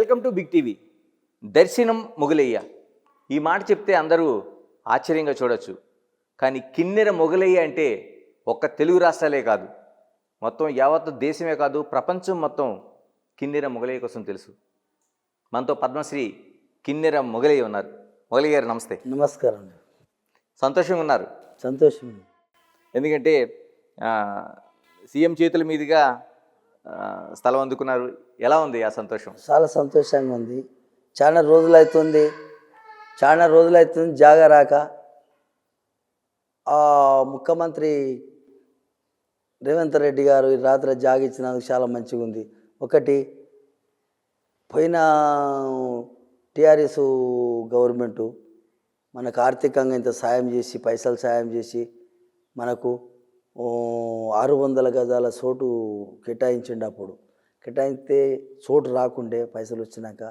Welcome to big TV. దర్శనం మొగలయ్య ఈ మాట చెప్తే అందరూ ఆశ్చర్యంగా చూడొచ్చు. కానీ కిన్నెర మొగలయ్య అంటే ఒక్క తెలుగు రాష్ట్రాలే కాదు, మొత్తం యావత్ దేశమే కాదు, ప్రపంచం మొత్తం కిన్నెర మొగలయ్య కోసం తెలుసు. మనతో పద్మశ్రీ కిన్నెర మొగలయ్య ఉన్నారు. మొగలయ్య గారు నమస్తే. నమస్కారం. సంతోషంగా ఉన్నారు? సంతోషం. ఎందుకంటే సీఎం చేతుల మీదుగా స్థలం అందుకున్నారు. ఎలా ఉంది ఆ సంతోషం? చాలా సంతోషంగా ఉంది. చాలా రోజులైతుంది జాగా రాక. ముఖ్యమంత్రి రేవంత్ రెడ్డి గారు ఈ రాత్రి జాగా ఇచ్చినందుకు చాలా మంచిగా ఉంది. ఒకటి, పోయిన టీఆర్ఎస్ గవర్నమెంటు మనకు ఆర్థికంగా ఇంత సాయం చేసి, పైసలు సాయం చేసి మనకు 600 గజాల చోటు కేటాయించిండు. అప్పుడు కేటాయిస్తే చోటు రాకుండే, పైసలు వచ్చినాక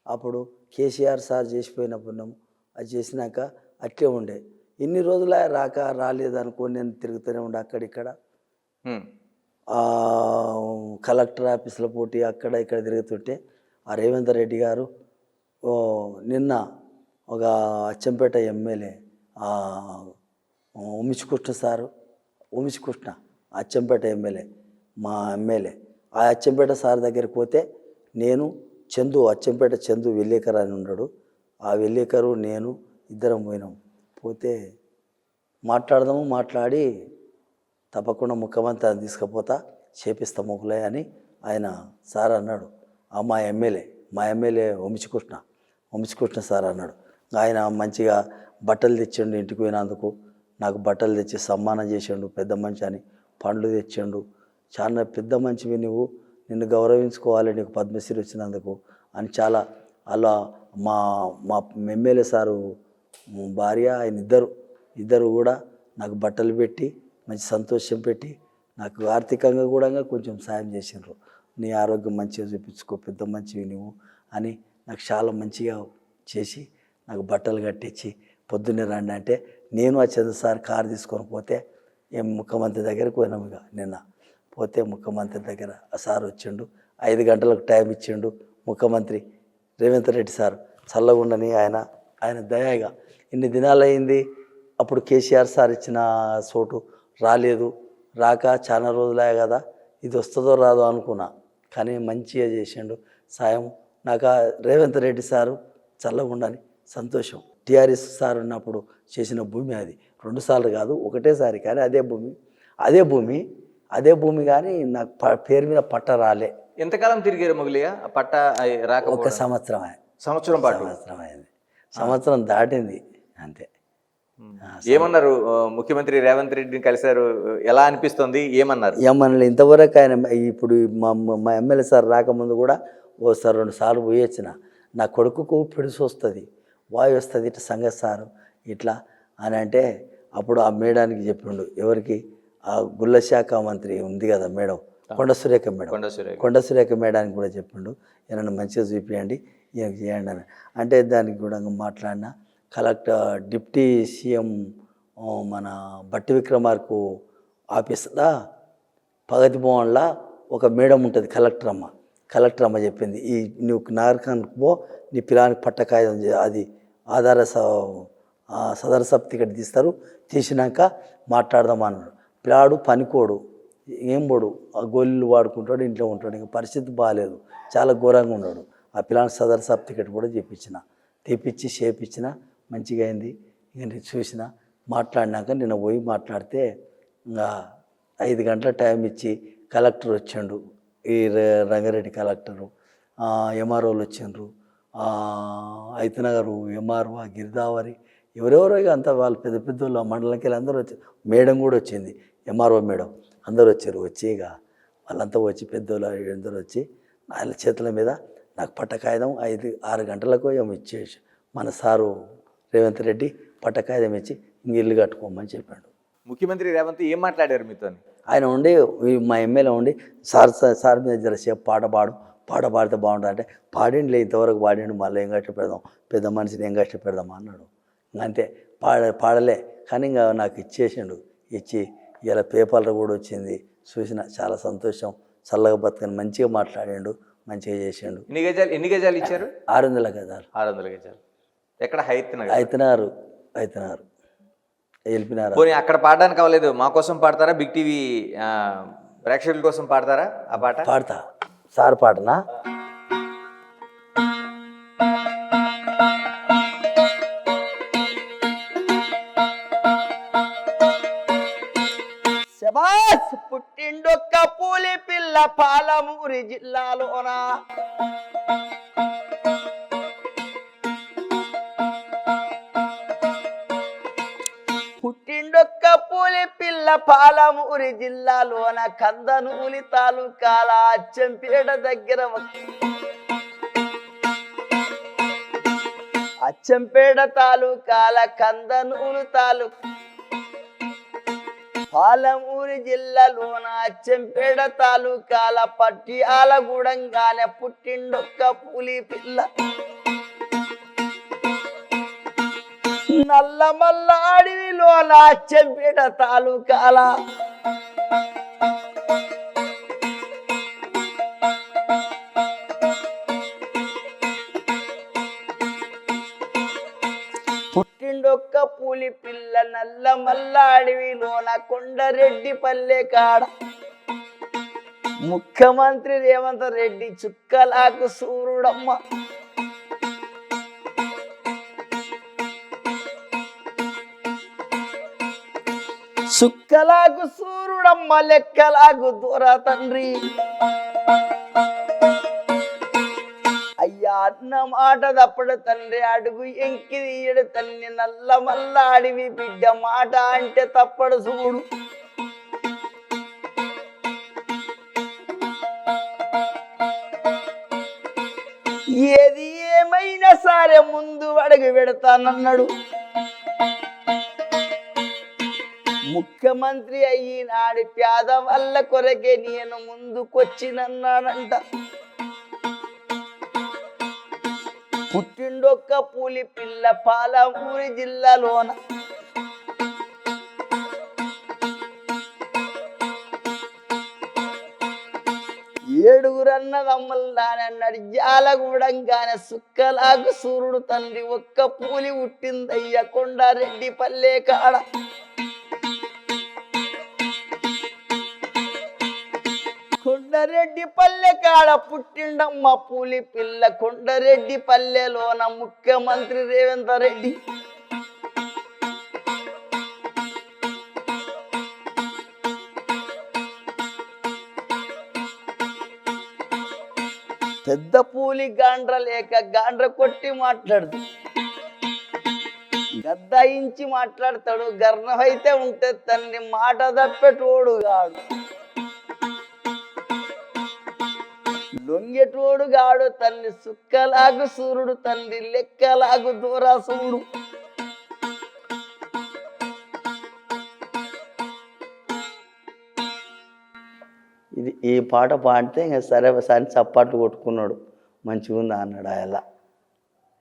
అప్పుడు కేసీఆర్ సార్ చేసిపోయిన పుణ్యం అది చేసినాక అట్లే ఉండే. ఇన్ని రోజులు రాలేదనుకో నేను తిరుగుతూనే ఉండే అక్కడిక్కడ, కలెక్టర్ ఆఫీసుల పోటీ అక్కడ ఇక్కడ తిరుగుతుంటే ఆ రేవంత్ రెడ్డి గారు నిన్న ఒక అచ్చంపేట ఎమ్మెల్యే ఉమిష్కృష్ణ అచ్చంపేట ఎమ్మెల్యే, మా ఎమ్మెల్యే, ఆ అచ్చంపేట సార్ దగ్గరికి పోతే నేను అచ్చంపేట చందు వెల్లేకర్ అని ఉన్నాడు, ఆ వెల్లేకరు నేను ఇద్దరం పోయినాం. పోతే మాట్లాడి తప్పకుండా ముఖ్యమంత్రి తీసుకుపోతా చేపిస్తా మొగలయ్య అని ఆయన సార్ అన్నాడు. మా ఎమ్మెల్యే వంశీకృష్ణ సార్ అన్నాడు. ఆయన మంచిగా బట్టలు తెచ్చిండు, ఇంటికి పోయినందుకు నాకు బట్టలు తెచ్చి సన్మానం చేసిండు. పెద్ద మనిషి అని పండ్లు తెచ్చిండు. చాలా పెద్ద మనిషివి నువ్వు, నిన్ను గౌరవించుకోవాలి నీకు పద్మశ్రీ వచ్చినందుకు అని చాలా అలా మా ఎమ్మెల్యే సారు భార్య ఆయన ఇద్దరు కూడా నాకు బట్టలు పెట్టి మంచి సంతోషం పెట్టి నాకు ఆర్థికంగా కూడా కొంచెం సాయం చేసిండ్రు. నీ ఆరోగ్యం మంచిగా చూపించుకో, పెద్ద మంచివి నువ్వు అని నాకు చాలా మంచిగా చేసి నాకు బట్టలు కట్టించి పొద్దున్నే రండి అంటే నేను ఆ చంద్ర సార్ కారు తీసుకొని పోతే ముఖ్యమంత్రి దగ్గరికి పోయినాము. ఇక నిన్న పోతే ముఖ్యమంత్రి దగ్గర ఆ సార్ వచ్చిండు. 5 గంటలకు టైం ఇచ్చిండు ముఖ్యమంత్రి రేవంత్ రెడ్డి సార్. చల్లగుండని ఆయన దయగా ఇన్ని దినాలు అయింది. అప్పుడు కేసీఆర్ సార్ ఇచ్చిన చోటు రాక చాలా రోజులే కదా, ఇది వస్తుందో రాదో అనుకున్నా, కానీ మంచిగా చేసిండు సాయం. నాకు రేవంత్ రెడ్డి సారు చల్లగుండని సంతోషం. టీఆర్ఎస్ సార్ ఉన్నప్పుడు చేసిన భూమి అది 2 సార్లు కాదు, ఒకటేసారి, కానీ అదే భూమి కానీ నాకు పేరు మీద పట్ట రాలే. ఎంతకాలం తిరిగారు మొగలయ్య? పట్ట రాక ఒక సంవత్సరం అయింది. సంవత్సరం దాటింది అంతే. ఏమన్నారు? ముఖ్యమంత్రి రేవంత్ రెడ్డిని కలిశారు, ఎలా అనిపిస్తుంది? ఏమన్నారు? ఇంతవరకు ఆయన ఇప్పుడు మా ఎమ్మెల్యే సార్ రాకముందు కూడా ఓసారి 2 సార్లు పోయి వచ్చిన. నా కొడుకుకు పిడుసు వస్తుంది, వాయు వస్తుంది, ఇట్లా సంగతి సారు ఇట్లా అని అంటే అప్పుడు ఆ మేడానికి చెప్పిండు. ఎవరికి? ఆ గుళ్ళ శాఖ మంత్రి ఉంది కదా మేడం, కొండ సురేఖ మేడానికి కూడా చెప్పిండు, ఈయన మంచిగా చూపించండి, ఈయనకు చేయండి అని. అంటే దానికి కూడా మాట్లాడిన డిప్టీ సీఎం మన బట్టి విక్రమార్కు ఆఫీస్లో ప్రగతి భవన్లో ఒక మేడం ఉంటుంది, కలెక్టర్ అమ్మ చెప్పింది, నువ్వు నాగరికానికి పో, నీ పిల్లానికి పట్టకాయం అది ఆధార సదర సర్టిఫికెట్ తీస్తారు, తీసినాక మాట్లాడదామన్నాడు. పిల్లాడు పనికోడు, ఏం పోడు, ఆ గోళీలు వాడుకుంటాడు, ఇంట్లో ఉంటాడు, ఇంకా పరిస్థితి బాగాలేదు, చాలా ఘోరంగా ఉన్నాడు. ఆ పిల్లానికి సదర సర్టిఫికెట్ కూడా తెప్పించి చేపించిన, మంచిగా అయింది. ఇక నేను చూసిన మాట్లాడినాక నిన్న పోయి మాట్లాడితే ఇంకా 5 గంటల టైం ఇచ్చి కలెక్టర్ వచ్చిండు, ఈ రంగారెడ్డి కలెక్టరు, ఎంఆర్ఓలు వచ్చిండ్రు, ఐతనగరు ఎంఆర్ఓ, గిరిదావరి, ఎవరెవరో ఇక అంతా వాళ్ళు పెద్ద పెద్దోళ్ళు మండలంకి వెళ్ళి అందరూ వచ్చి, మేడం కూడా వచ్చింది, ఎంఆర్ఓ మేడం, అందరూ వచ్చి ఇక వాళ్ళంతా వచ్చి పెద్దోళ్ళు అందరూ వచ్చి వాళ్ళ చేతుల మీద నాకు పట్టకాయుధం 5-6 గంటలకు ఏమో ఇచ్చేసి మన సారు రేవంత్ రెడ్డి పట్టకాయుధం ఇచ్చి ఇంక ఇల్లు కట్టుకోమని చెప్పాడు. ముఖ్యమంత్రి రేవంత్ ఏం మాట్లాడారు మీతో? ఆయన ఉండి, మా ఎమ్మెల్యే ఉండి, సార్ మీద జరసేపు పాట పాడితే బాగుంటుంది అంటే పాడిండిలే, ఇంతవరకు పాడిండు, మళ్ళీ ఏం కష్టపెడదాం, పెద్ద మనిషిని ఏం కష్టపెడదాం అన్నాడు. అంతే, పాడలే, కానీ ఇంకా నాకు ఇచ్చేసిండు. ఇచ్చి ఇలా పేపర్లో కూడా వచ్చింది, చూసిన, చాలా సంతోషం. చల్లగా బతకని మంచిగా మాట్లాడిండు, మంచిగా చేసిండు. ఎన్ని గజాలు ఇచ్చారు? 600 గజాలు. 600 గజాలు. ఎక్కడ? హైత్ నగర్. అయితనారు వెళ్ళిపోయినారు. పోనీ అక్కడ పాడడానికి అవ్వలేదు, మా కోసం పాడతారా? బిగ్ టీవీ ప్రేక్షకుల కోసం పాడతారా ఆ పాట? పాడతా సార్ పాటనా? శబాస్ పుట్టిండొక్క పూలి పిల్ల పాలమూరి జిల్లాలోనా. పుట్టిండొక్క పూలి పిల్ల పాలమూరి జిల్లాలోన కందనూలి తాలూకాల అచ్చంపేట దగ్గర అచ్చంపేట తాలూకాల కందనూలు తాలూకా పాలమూరి జిల్లాలోన అచ్చంపేట తాలూకాల పట్టియాలగూడంగానే పుట్టిండొక్క పూలి పిల్ల. నల్లమల్ల అడవిలోన అచ్చంపేట తాలూకాల పుట్టిండొక్క పూలి పిల్ల. నల్లమల్ల అడవిలోన కొండరెడ్డి పల్లె కాడ ముఖ్యమంత్రి రేవంత్ రెడ్డి చుక్కలాకు సూర్యుడమ్మ. చుక్కలాగు సూర్యుడమ్మ లెక్కలాగు దూర తండ్రి. అయ్యా అన్న మాట తప్పడు తండ్రి, అడుగు ఎంకి తీయడు తండ్రి. నల్లమల్ల అడివి బిడ్డ మాట అంటే తప్పడు చూడు. ఏది ఏమైనా సరే ముందు అడుగు పెడతానన్నాడు. ముఖ్యమంత్రి అయినాడు పేదవాళ్ళ కొరకే నేను ముందుకొచ్చినన్నాడంట. పుట్టిండొక్క పూలి పిల్ల పాలమూరి జిల్లాలోన ఏడుగురన్నదమ్మల్లానన్నాడు జాలగూడంగానే సుక్కలాగు సూర్యుడు తండ్రి. ఒక్క పూలి పుట్టిందయ్య కొండారెడ్డి పల్లె కాడ. కొండరెడ్డి పల్లె కాడ పుట్టిండమ్మ పూలి పిల్ల. కొండరెడ్డి పల్లెలోన ముఖ్యమంత్రి రేవంత్ రెడ్డి. పెద్ద పూలి గాండ్ర లేక గాండ్ర కొట్టి మాట్లాడుతూ గద్దాయించి మాట్లాడతాడు. గర్ణమైతే ఉంటే తండ్రి మాట తప్పేటోడు గాడు, లొంగెటోడు గాడు తల్లి. సుక్కలాగు సూర్యుడు తండ్రి లెక్కలాగు దూరాసుడు. ఇది ఈ పాట పాడితే ఇంకా సరే సరి చప్పాట్లు కొట్టుకున్నాడు. మంచిగా ఉందా అన్నాడు. ఆయన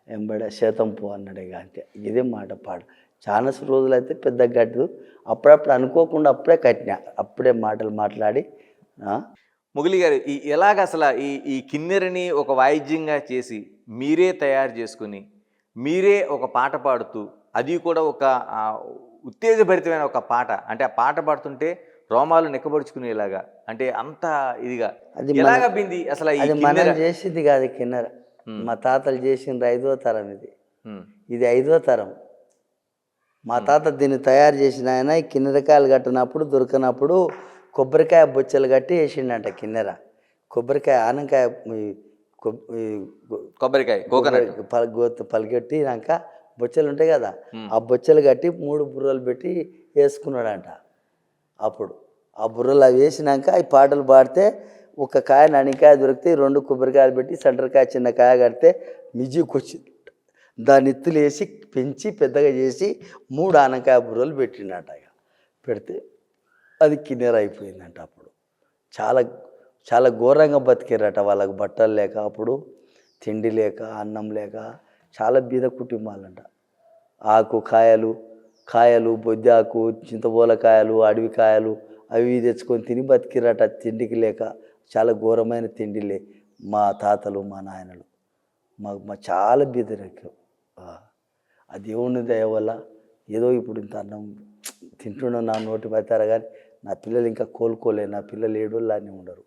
ఎంబడే శాతం పో అన్నాడు. ఇక అంతే, ఇదే మాట పాట. చాలా రోజులైతే పెద్ద గట్టు అప్పుడప్పుడు అనుకోకుండా అప్పుడే కట్టినా, అప్పుడే మాటలు మాట్లాడి. ముగిలి గారు, ఎలాగ అసలు ఈ కిన్నెరని ఒక వాయిద్యంగా చేసి మీరే తయారు చేసుకుని మీరే ఒక పాట పాడుతూ, అది కూడా ఒక ఉత్తేజభరితమైన ఒక పాట, అంటే ఆ పాట పాడుతుంటే రోమాలు నెక్కబడుచుకునేలాగా, అంటే అంత ఇదిగా అది ఎలాగ బింది అసలు? అది మనం చేసింది కాదు కిన్నెర, మా తాతలు చేసింది 5వ తరం. ఇది 5వ తరం. మా తాత దీన్ని తయారు చేసిన ఆయన ఈ కిన్నెరకాయలు కట్టినప్పుడు దొరికినప్పుడు కొబ్బరికాయ బొచ్చలు కట్టి వేసిండంట కిన్నెర. కొబ్బరికాయ ఆనంకాయ కొబ్బరికాయ పలిగొట్టినాక బొచ్చలు ఉంటాయి కదా, ఆ బొచ్చలు కట్టి 3 బుర్రలు పెట్టి వేసుకున్నాడంట. అప్పుడు ఆ బుర్రలు అవి వేసినాక ఈ పాటలు పాడితే ఒక కాయ ననికాయ దొరికితే 2 కొబ్బరికాయలు పెట్టి సెంటర్కాయ చిన్న కాయ కడితే మిజికి వచ్చింది. దాన్ని ఎత్తులు వేసి పెంచి పెద్దగా చేసి 3 ఆనకాయ బుర్రలు పెట్టినట్ట. పెడితే అది కిన్నెర అయిపోయిందంట. అప్పుడు చాలా చాలా ఘోరంగా బతికారట. వాళ్ళకు బట్టలు లేక, అప్పుడు తిండి లేక, అన్నం లేక, చాలా బీద కుటుంబాలంట. ఆకు కాయలు బొద్దాకు, చింతబోలకాయలు, అడవికాయలు అవి తెచ్చుకొని తిని బతికిరట. తిండికి లేక చాలా ఘోరమైన తిండిలే. మా తాతలు మా నాయనలు మా చాలా బీదరికం. ఆ దేవుని దయ వల్ల ఏదో ఇప్పుడు ఇంత అన్నం తింటున్నాం, నా నోటి పడతారా, కానీ నా పిల్లలు ఇంకా కోలుకోలే. నా పిల్లలు ఏడోళ్ళని ఉండరు.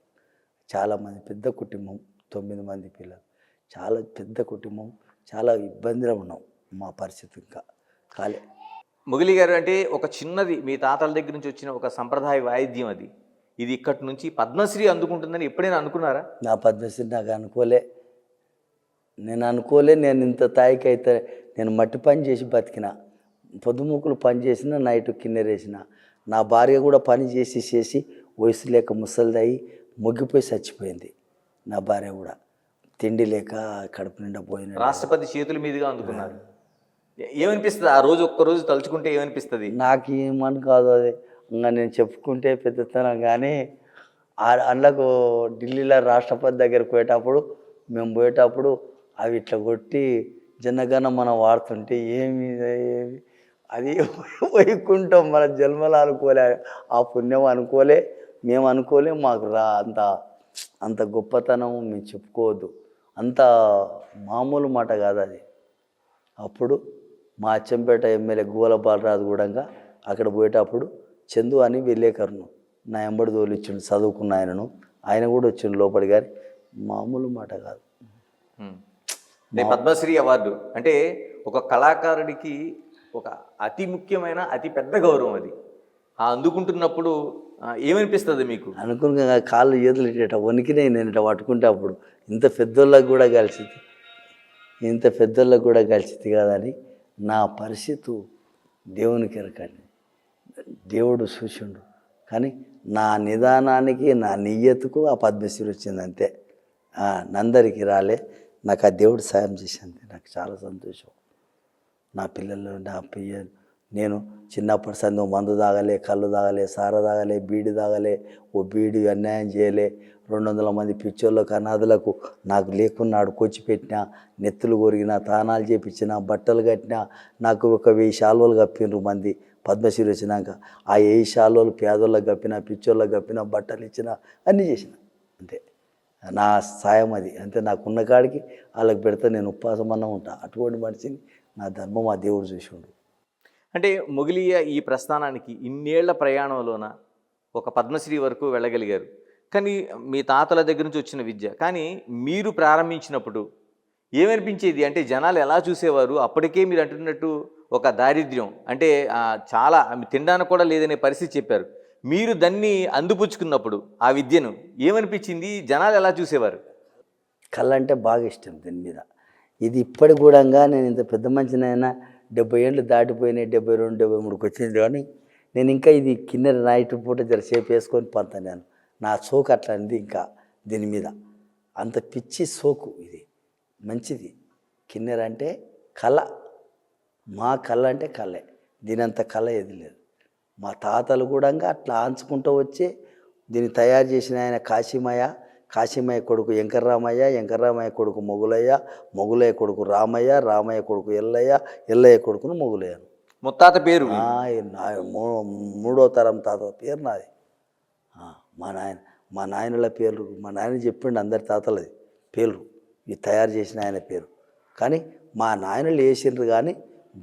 చాలామంది పెద్ద కుటుంబం, 9 మంది పిల్లలు, చాలా పెద్ద కుటుంబం, చాలా ఇబ్బందిలో ఉన్నాం. మా పరిస్థితి ఇంకా కాలే. మొగిలి గారు, అంటే ఒక చిన్నది మీ తాతల దగ్గర నుంచి వచ్చిన ఒక సంప్రదాయ వాయిద్యం అది, ఇది ఇక్కడి నుంచి పద్మశ్రీ అందుకుంటుందని ఎప్పుడైనా అనుకున్నారా? నా పద్మశ్రీ నాకు అనుకోలే, నేను ఇంత తాయికి అయితే నేను మట్టి పని చేసి బతికిన, పొద్దుముకులు పని చేసిన, నైట్ కిన్నెరేసిన. నా భార్య కూడా పని చేసి వయసు లేక ముసలిదయ్యి మొగ్గిపోయి చచ్చిపోయింది. నా భార్య కూడా తిండి లేక కడుపు నిండా పోయిన. రాష్ట్రపతి చేతుల మీదుగా అందుకున్నారు. ఏమనిపిస్తుంది ఆ రోజు, ఒక్కరోజు తలుచుకుంటే ఏమనిపిస్తుంది? నాకు ఏమని కాదు అది, ఇంకా నేను చెప్పుకుంటే పెద్దతనం. కానీ అందులోకి ఢిల్లీలో రాష్ట్రపతి దగ్గరికి మేము పోయేటప్పుడు అవి ఇట్లా కొట్టి జనగణ మనం వాడుతుంటే ఏమి అది వైకుంఠం, మన జన్మలు అనుకోలే, ఆ పుణ్యం అనుకోలే, మేము అనుకోలే. మాకు అంత గొప్పతనం మేము చెప్పుకోవద్దు, అంత మామూలు మాట కాదు అది. అప్పుడు మా అచ్చంపేట ఎమ్మెల్యే గువ్వల బాలరాజు కూడా అక్కడ పోయేటప్పుడు చందు అని విలేకరును నా ఎంబడి తోలిచ్చిండు, చదువుకున్న ఆయన కూడా వచ్చిండు లోపలి. కానీ మామూలు మాట కాదు. పద్మశ్రీ అవార్డు అంటే ఒక కళాకారుడికి ఒక అతి ముఖ్యమైన, అతి పెద్ద గౌరవం అది. అందుకుంటున్నప్పుడు ఏమనిపిస్తుంది మీకు? అనుకున్న కాళ్ళు చేతులు ఇట్ట వణికినాయి. నేను ఇట్లా పట్టుకుంటే అప్పుడు ఇంత పెద్దోళ్ళకి కూడా కలిసింది కాదని నా పరిస్థితి దేవునికి ఎరకండి, దేవుడు చూసిండు. కానీ నా నిదానానికి, నా నియ్యతకు ఆ పద్మశ్రీ వచ్చింది అంతే. నందరికి రాలే, నాకు ఆ దేవుడు సాయం చేసింది. నాకు చాలా సంతోషం. నా పిల్లలు, నేను చిన్నప్పటి సంది మందు తాగలే, కళ్ళు తాగలే, సార తాగలే, బీడి తాగలే. ఓ బీడి అన్యాయం చేయలే. 200 మంది పిచ్చోళ్ళకు, అనాథులకు నాకు లేకున్నా అడుకొచ్చి పెట్టినా, నెత్తులు కొరిగిన, తానాలు చేపించిన, బట్టలు కట్టినా. నాకు ఒక 1000 శాలువలు కప్పినరు మంది పద్మశ్రీ వచ్చినాక. ఆ 1000 శాలువలు పేదోళ్ళకి కప్పిన, పిచ్చోళ్ళకి కప్పిన, బట్టలు ఇచ్చిన, అన్నీ చేసిన. అంతే నా సాయం అది. అంతే నాకున్న కాడికి వాళ్ళకి పెడితే నేను ఉపవాసమన్నా ఉంటా. అటువంటి మనిషిని నా ధర్మం ఆ దేవుడు చూసిండు. అంటే మొగిలియ ఈ ప్రస్థానానికి ఇన్నేళ్ల ప్రయాణంలోన ఒక పద్మశ్రీ వరకు వెళ్ళగలిగారు. కానీ మీ తాతల దగ్గర నుంచి వచ్చిన విద్య, కానీ మీరు ప్రారంభించినప్పుడు ఏమనిపించేది? అంటే జనాలు ఎలా చూసేవారు? అప్పటికే మీరు అంటున్నట్టు ఒక దారిద్ర్యం, అంటే చాలా తినడానికి కూడా లేదనే పరిస్థితి చెప్పారు. మీరు దాన్ని అందిపుచ్చుకున్నప్పుడు ఆ విద్యను ఏమనిపించింది? జనాలు ఎలా చూసేవారు? కళ అంటే బాగా ఇష్టం దీని మీద. ఇది ఇప్పటి కూడా నేను ఇంత పెద్ద మనిషినైనా 70 ఏళ్ళు దాటిపోయినాయి, 72, 73కి వచ్చింది. కానీ నేను ఇంకా ఇది కిన్నెర నైట్ పూట జరసేపు వేసుకొని పంతాను. నేను నా సోకు అట్లాంటిది. ఇంకా దీని మీద అంత పిచ్చి సోకు. ఇది మంచిది. కిన్నెర అంటే కళ. మా కళ అంటే కళే. దీనంత కళ ఏది లేదు. మా తాతలు కూడా అట్లా ఆంచుకుంటూ వచ్చి దీన్ని తయారు చేసిన ఆయన కాశీమయ్య కొడుకు వెంకర్రామయ్య కొడుకు మొగులయ్య కొడుకు రామయ్య కొడుకు ఎల్లయ్య కొడుకును మొగులయ్యను. ముత్తాత పేరు? మూడో తరం తాత పేరు నాది. మా నాయనల పేర్లు మా నాయన చెప్పిండు, అందరి తాతలది పేర్లు ఇది తయారు చేసిన ఆయన పేరు. కానీ మా నాయనలు వేసిండ్రు, కానీ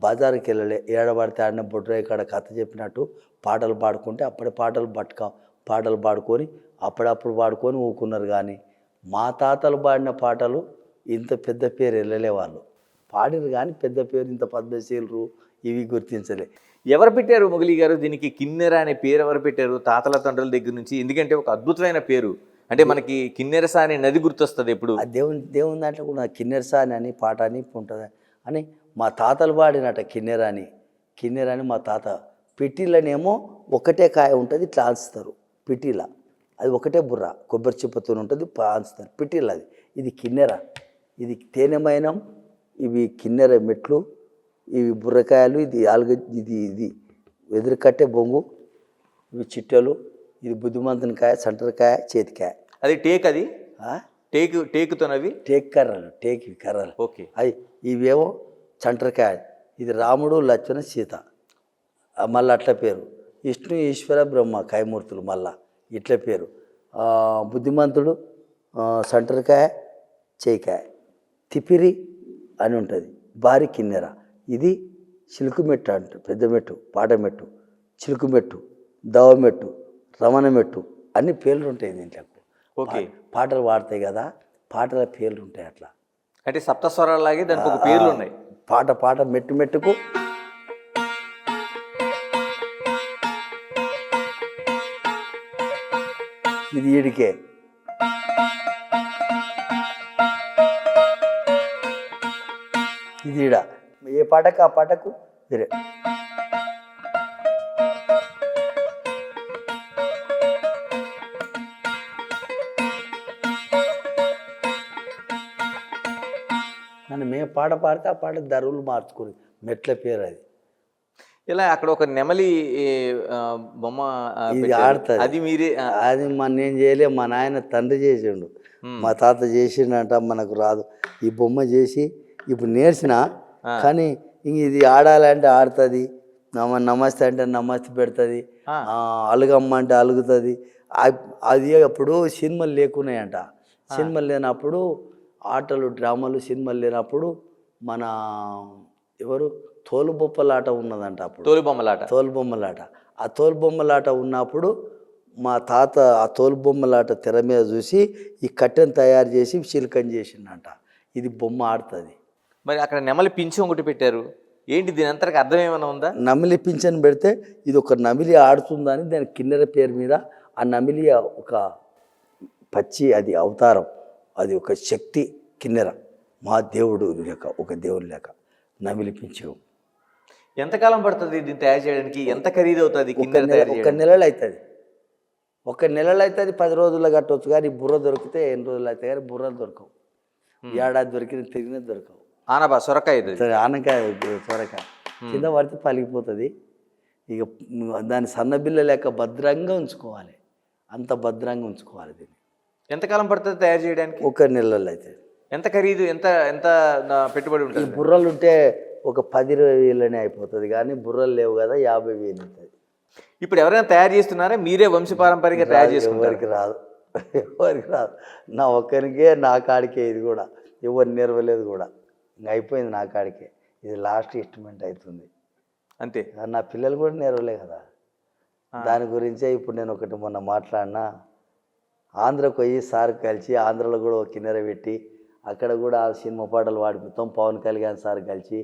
బజారుకి వెళ్ళలే. ఏడబడితే ఆడిన బొడ్రాయి కాడ కథ చెప్పినట్టు పాటలు పాడుకుంటే అప్పుడే పాటలు పాడుకొని అప్పుడప్పుడు పాడుకొని ఊకున్నారు. కానీ మా తాతలు పాడిన పాటలు ఇంత పెద్ద పేరు వెళ్ళలే. వాళ్ళు పాడిరు కానీ పెద్ద పేరు ఇంత పద్మశ్రీలు ఇవి గుర్తించలే. ఎవరు పెట్టారు మొగిలి గారు దీనికి కిన్నెర అనే పేరు? ఎవరు పెట్టారు? తాతల తండ్రుల దగ్గర నుంచి? ఎందుకంటే ఒక అద్భుతమైన పేరు. అంటే మనకి కిన్నెరస అనే నది గుర్తొస్తుంది ఎప్పుడు. ఆ దేవుని దాంట్లో కూడా కిన్నెరస అని పాట అని ఉంటుంది అని మా తాతలు పాడినట. కిన్నెర అని మా తాత. పిట్టిలనేమో ఒకటే కాయ ఉంటుంది, ఇట్లా ఆల్స్తారు. పిట్టిల అది ఒకటే బుర్ర, కొబ్బరి చిప్పతో ఉంటుంది, ఆల్స్తారు పిట్టిల. అది ఇది కిన్నెర. ఇది తేనెమైనం, ఇవి కిన్నెర మెట్లు, ఇవి బుర్రకాయలు, ఇది ఇది వెదురుకట్టే బొంగు, ఇవి చిట్టెలు, ఇది బుద్ధిమంతుని కాయ, సంటరకాయ, చేతికాయ. అది టేక్. అది టేకుతోనవి టేక్ కర్రలు, కర్రలు. ఓకే. అది ఇవేమో సంటరకాయ. ఇది రాముడు, లక్ష్మణ, సీత. మళ్ళీ అట్ల పేరు. విష్ణు, ఈశ్వర, బ్రహ్మ కాయమూర్తులు మళ్ళా ఇట్ల పేరు. బుద్ధిమంతుడు సంటరకాయ, చేయికాయ, తిపిరి అని ఉంటుంది, భారీ కిన్నెర. ఇది చిలుకుమెట్టు అంట, పెద్ద మెట్టు, పాటమెట్టు, చిలుకుమెట్టు, దవమెట్టు, రమణమెట్టు అన్ని పేర్లు ఉంటాయి దీంట్లో. ఓకే. పాటలు పాడతాయి కదా, పాటల పేర్లు ఉంటాయి అట్లా. అంటే సప్తస్వరాలాగే దానికి ఒక పేర్లు ఉన్నాయి. పాట మెట్టు మెట్టుకు ఇది ఈడికే. ఇది ఈడ, ఏ పాటకు ఆ పాటకు వేరే. మనం ఏ పాట పాడితే ఆ పాట ధరలు మార్చుకుని మెట్ల పేరు అది. ఇలా అక్కడ ఒక నెమలి బొమ్మ ఇది పెట్టారు. ఆడుతుంది. అది మీరే అది నేను చేయలే, మా నాయన తండ్రి చేసిండు, మా తాత చేసిండంట, మనకు రాదు. ఈ బొమ్మ చేసి ఇప్పుడు నేర్చిన, కానీ ఇంక ఇది ఆడాలంటే ఆడుతుంది, నమస్తే అంటే నమస్తే పెడుతుంది, అలుగమ్మ అంటే అలుగుతుంది. అది అప్పుడు సినిమాలు లేకున్నాయంట. సినిమాలు లేనప్పుడు ఆటలు డ్రామాలు సినిమాలు లేనప్పుడు మన ఎవరు తోలుబొమ్మలాట ఉన్నదంట అప్పుడు. తోలుబొమ్మలాట. ఆ తోలుబొమ్మలాట ఉన్నప్పుడు మా తాత ఆ తోలుబొమ్మలాట తెర మీద చూసి ఈ కట్టెను తయారు చేసి చిలుకని చేసిండంట. ఇది బొమ్మ ఆడుతుంది. మరి అక్కడ నెమలి పింఛం ఒకటి పెట్టారు, ఏంటి దీని అంతటికి అర్థం ఏమైనా ఉందా? నమిలి పింఛన్ పెడితే ఇది ఒక నమిలి ఆడుతుందని దాని కిన్నెర పేరు మీద. ఆ నమిలి ఒక పచ్చి, అది అవతారం, అది ఒక శక్తి కిన్నెర, మా దేవుడు లేక ఒక దేవుడు లేక నమిలి పింఛం. ఎంతకాలం పడుతుంది దీన్ని తయారు చేయడానికి? ఎంత ఖరీదు అవుతుంది? ఒక నెలలో అవుతుంది. ఒక నెలలో అవుతుంది, 10 రోజుల్లో కట్టవచ్చు. కానీ బుర్ర దొరికితే 8 రోజులు అవుతాయి, కానీ బుర్రలు దొరకవు. ఏడాది దొరికిన తిరిగిన దొరకవు. సొరకాయ, ఆనకాయ, సొరకాయ కింద పడితే పలిగిపోతుంది. ఇక దాని సన్నబిల్ల లేక భద్రంగా ఉంచుకోవాలి, అంత భద్రంగా ఉంచుకోవాలి. దీన్ని ఎంతకాలం పడుతుంది తయారు చేయడానికి? ఒక నెలలో అవుతుంది. ఎంత ఖరీదు, ఎంత ఎంత పెట్టుబడి ఉంటుంది? బుర్రలు ఉంటే ఒక 10-20 వేలనే అయిపోతుంది, కానీ బుర్రలు లేవు కదా, 50 వేలు అవుతుంది. ఇప్పుడు ఎవరైనా తయారు చేస్తున్నారా? మీరే వంశపారంపర్యంగా తయారు చేసుకుంటారు? ఎవరికి రాదు, ఎవరికి రాదు. నా ఒక్కరికే, నా కాడికే. ఇది కూడా ఎవరు నెరవలేదు కూడా, ఇంకా అయిపోయింది నా కాడికే. ఇది లాస్ట్ ఇన్స్ట్రుమెంట్ అవుతుంది అంతే. నా పిల్లలు కూడా నెరవలే కదా. దాని గురించే ఇప్పుడు నేను ఒకటి మొన్న మాట్లాడినా, ఆంధ్రకు పోయి సార్ కలిసి ఆంధ్రలో కూడా ఒక కిన్నెర పెట్టి అక్కడ కూడా ఆ సినిమా పాటలు పాడిపిస్తాం. పవన్ కళ్యాణ్ సార్ కలిసి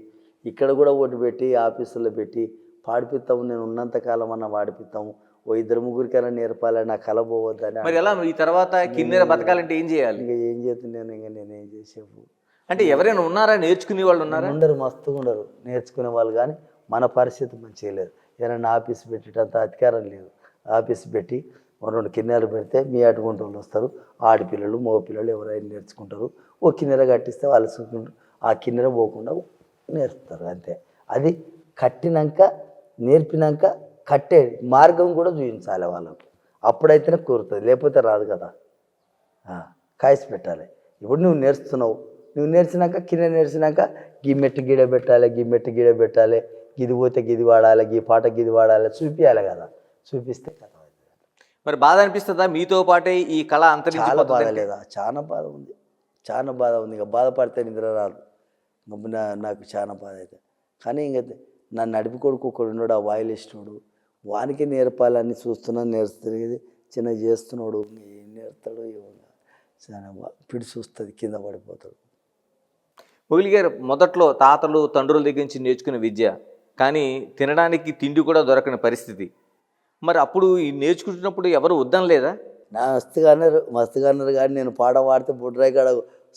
ఇక్కడ కూడా ఓటు పెట్టి ఆఫీసులో పెట్టి పాడిపిస్తాము. నేను ఉన్నంతకాలం అన్న పాడిపిస్తాము. ఓ 2-3కైనా నేర్పాలని, నా కల పోవద్దని. మరి ఎలా ఈ తర్వాత కిన్నెర బతకాలంటే ఏం చేయాలి? ఇంకా ఏం చేస్తున్నాను, ఇంకా నేనేం చేసేపు. అంటే ఎవరైనా ఉన్నారా, నేర్చుకునే వాళ్ళు ఉన్నారా? ఉండరు, మస్తుగా ఉండరు నేర్చుకునే వాళ్ళు. కానీ మన పరిస్థితి మంచిగా లేదు. ఏదైనా ఆఫీస్ పెట్టేటంత అధికారం లేదు. ఆఫీస్ పెట్టి 2 కిన్నెరలు పెడితే మీ అటువంటి వాళ్ళు వస్తారు, ఆడపిల్లలు మగపిల్లలు ఎవరైనా నేర్చుకుంటారు. ఓ కిన్నెర కట్టిస్తే వాళ్ళు చూసుకుంటారు, ఆ కిన్నెర పోకుండా నేర్పుతారు అంతే. అది కట్టినాక, నేర్పినాక కట్టే మార్గం కూడా చూపించాలి వాళ్ళకు, అప్పుడైతేనే కూరుతుంది, లేకపోతే రాదు కదా. కాయసి పెట్టాలి. ఇప్పుడు నువ్వు నేర్చుతున్నావు, నువ్వు నేర్చినాక కిన్నెర నేర్చినాక గీ మెట్టు గీడ పెట్టాలి, గీ మెట్టు గీడ పెట్టాలి, గిది పోతే గిది వాడాలి, గీ పాట గిది వాడాలి, చూపించాలి కదా. చూపిస్తే కథ. మరి బాధ అనిపిస్తుందా మీతో పాటే ఈ కళ అంతరించి? చాలా బాధ లేదా? చాలా బాధ ఉంది, చాలా బాధ ఉంది. ఇక బాధపడితే నిద్ర రాదు. నాకు చాలా బాధ అయితే. కానీ ఇంక నన్ను నడిపి కొడుకు ఒకడు ఉన్నాడు, ఆ వాయిలిస్టుడు, వానికి నేర్పాలని చూస్తున్నాను. నేర్చుతుంది చిన్న చేస్తున్నాడు, ఏం నేర్తాడో ఏమో. చాలా పిడి చూస్తుంది, కింద పడిపోతాడు. మొగిలి గారు, మొదట్లో తాతలు తండ్రుల దగ్గర నుంచి నేర్చుకునే విద్య, కానీ తినడానికి తిండి కూడా దొరకని పరిస్థితి. మరి అప్పుడు ఈ నేర్చుకుంటున్నప్పుడు ఎవరు వద్దనలేదా? నా మస్తుగా అన్నారు కానీ నేను పాట పాడితే బుడ్రాయి కాడ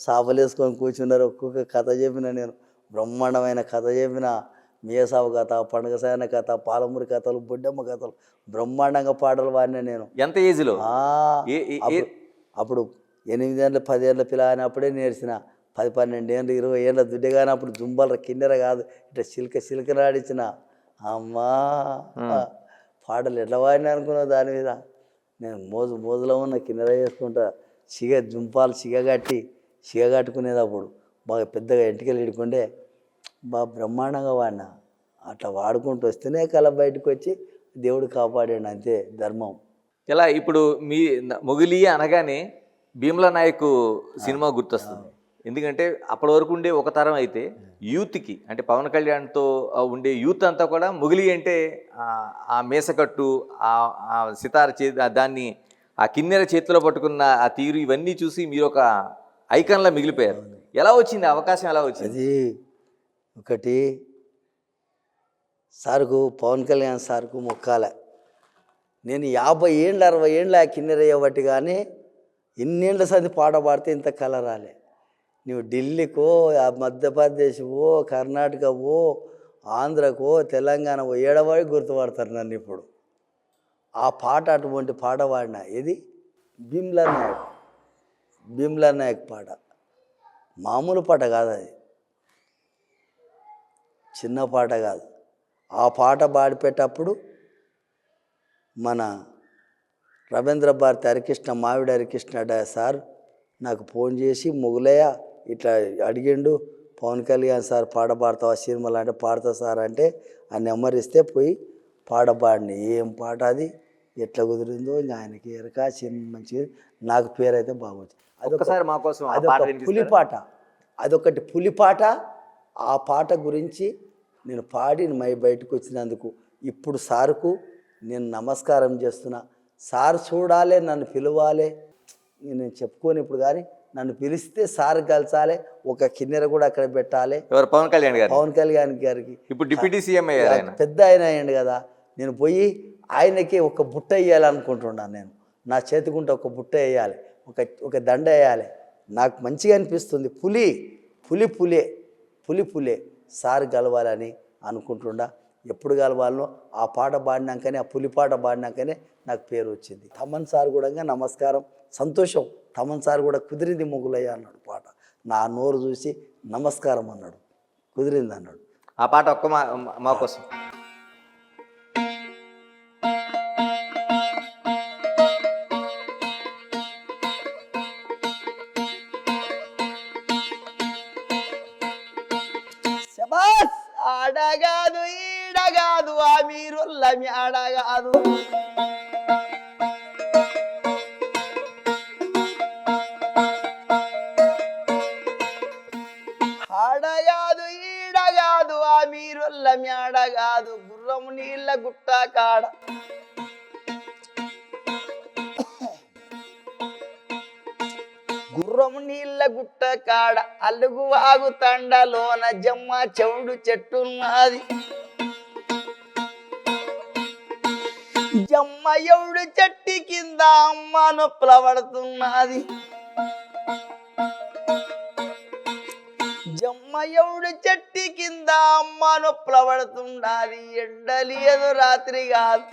సాపలేసుకొని కూర్చున్నారు. ఒక్కొక్క కథ చెప్పిన నేను, బ్రహ్మాండమైన కథ చెప్పిన. మేసావు కథ, పండుగ సాయన కథ, పాలమూరి కథలు, బొడ్డమ్మ కథలు, బ్రహ్మాండంగా పాటలు పాడినా నేను. ఎంత ఏజ్లో? అప్పుడు 8 ఏళ్ళ 10 ఏళ్ళ పిల్ల అయినప్పుడే నేర్చిన. 10-12 ఏళ్ళు 20 ఏళ్ళ దుడ్డే కానీ అప్పుడు జుంబల కిన్నెర కాదు, ఇట్లా సిల్కనాడిచ్చిన. అమ్మా పాటలు ఎట్లా పాడినా అనుకున్నావు దాని మీద. నేను మోజులో ఉన్న కిన్నెర చేసుకుంటా, జుంపాలు సిగగట్టుకునేది. అప్పుడు బాగా పెద్దగా ఎంటికలు ఇడుకుంటే బాగా బ్రహ్మాండంగా వాడినా. అట్లా వాడుకుంటూ వస్తేనే కళ బయటకు వచ్చి దేవుడు కాపాడాడు, అంతే ధర్మం. ఇలా ఇప్పుడు మీ మొగిలి అనగానే భీమ్లా నాయక్ సినిమా గుర్తొస్తుంది. ఎందుకంటే అప్పటి వరకు ఉండే ఒక తరం అయితే యూత్కి అంటే పవన్ కళ్యాణ్తో ఉండే యూత్ అంతా కూడా మొగిలి అంటే ఆ మేసకట్టు ఆ సితార దాన్ని ఆ కిన్నెర చేతిలో పట్టుకున్న ఆ తీరు ఇవన్నీ చూసి మీరు ఒక ఐకాన్లా మిగిలిపోయారు. ఎలా వచ్చింది అవకాశం, ఎలా వచ్చింది? అది ఒకటి సార్కు పవన్ కళ్యాణ్ సార్కు మొక్కాల. నేను 50 ఏళ్ళు 60 ఏళ్ళు ఆ కిన్నెరయ్యబట్టి కానీ ఇన్నేళ్ళ సంది పాట పాడితే ఇంత కళ రాలే. నువ్వు ఢిల్లీకో మధ్యప్రదేశ్కో కర్ణాటకవో ఆంధ్రకో తెలంగాణకో ఏడవాడి గుర్తుపడతారు నన్ను ఇప్పుడు. ఆ పాట అటువంటి పాట పాడిన ఇది భీమ్లా నాయక్. భీమ్లా నాయక్ పాట మామూలు పాట కాదు, అది చిన్న పాట కాదు. ఆ పాట పాడిపెట్టప్పుడు మన రవీంద్ర భారతి హరికృష్ణ మావిడి హరికృష్ణ సార్ నాకు ఫోన్ చేసి మొగులయ్య ఇట్లా అడిగిండు, పవన్ కళ్యాణ్ సార్ పాట పాడతావా సినిమాలు అంటే పాడతా సార్ అంటే ఆ నెంబర్ ఇస్తే పోయి పాట పాడిని. ఏం పాట అది, ఎట్లా కుదిరిందో ఇంకా ఆయనకి ఎరక సినిమా మంచిగా. నాకు పేరు అయితే బాగుంది. ఒకసారి మా కోసం ఆ పాట అదొక వినిపిస్తారా? పులిపాట, అదొకటి పులిపాట. ఆ పాట గురించి నేను పాడి బయటకు వచ్చినందుకు ఇప్పుడు సార్కు నేను నమస్కారం చేస్తున్నా. సార్ చూడాలి, నన్ను పిలవాలి, నేను చెప్పుకొని ఇప్పుడు కానీ నన్ను పిలిస్తే సార్ కలిసాలి, ఒక కిన్నెర కూడా అక్కడ పెట్టాలి. ఎవరు? పవన్ కళ్యాణ్ గారు. పవన్ కళ్యాణ్ గారికి ఇప్పుడు డిప్యూటీ సీఎం అయ్యారు ఆయన. పెద్ద ఆయన అయ్యండి కదా. నేను పోయి ఆయనకి ఒక బుట్ట వేయాలనుకుంటున్నాను. నేను నా చేతికుంటే ఒక బుట్ట వేయాలి, ఒక దండ వేయాలి. నాకు మంచిగా అనిపిస్తుంది. పులే సార్ గలవాలని అనుకుంటుండా. ఎప్పుడు కలవాలనో ఆ పాట పాడినాకనే, ఆ పులిపాట పాడినాకనే నాకు పేరు వచ్చింది. తమన్ సార్ కూడా నమస్కారం, సంతోషం. తమన్ సార్ కూడా కుదిరింది మొగులయ్య అన్నాడు పాట. నా నోరు చూసి నమస్కారం అన్నాడు, కుదిరింది అన్నాడు. ఆ పాట ఒక్క మా కోసం. శబాస్ ఆడగాదు ఈడగాదు ఆ మీరుల్ల ఆడగాదు, ఆడగాదు ఈడగాదు ఆ మీరుల్ల మేడగాదు గుర్రం నీళ్ళ గుట్ట కాడ గుర్రం నీళ్ళ గుట్ట కాడ అలుగు వాగు తండలోన జమ్మ చెవుడు చెట్టున్నది. జమ్మ ఎవడు చెట్టు కింద అమ్మ నొప్పుల పడుతున్నది. జమ్మ ఎవడు చెట్టు కింద అమ్మ నొప్పుల పడుతున్నది. ఎండలేదు రాత్రి కాదు,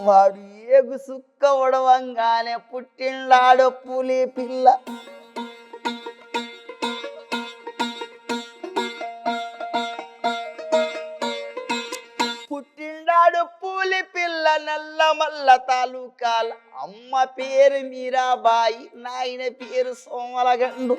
వాడు ఏగు సుక్క ఉడవంగానే పుట్టిండాడు పులి పిల్ల. పుట్టిండాడు పులి పిల్ల నల్లమల్ల తాలూకాల. అమ్మ పేరు మీరాబాయి, నాయన పేరు సోమలగండు.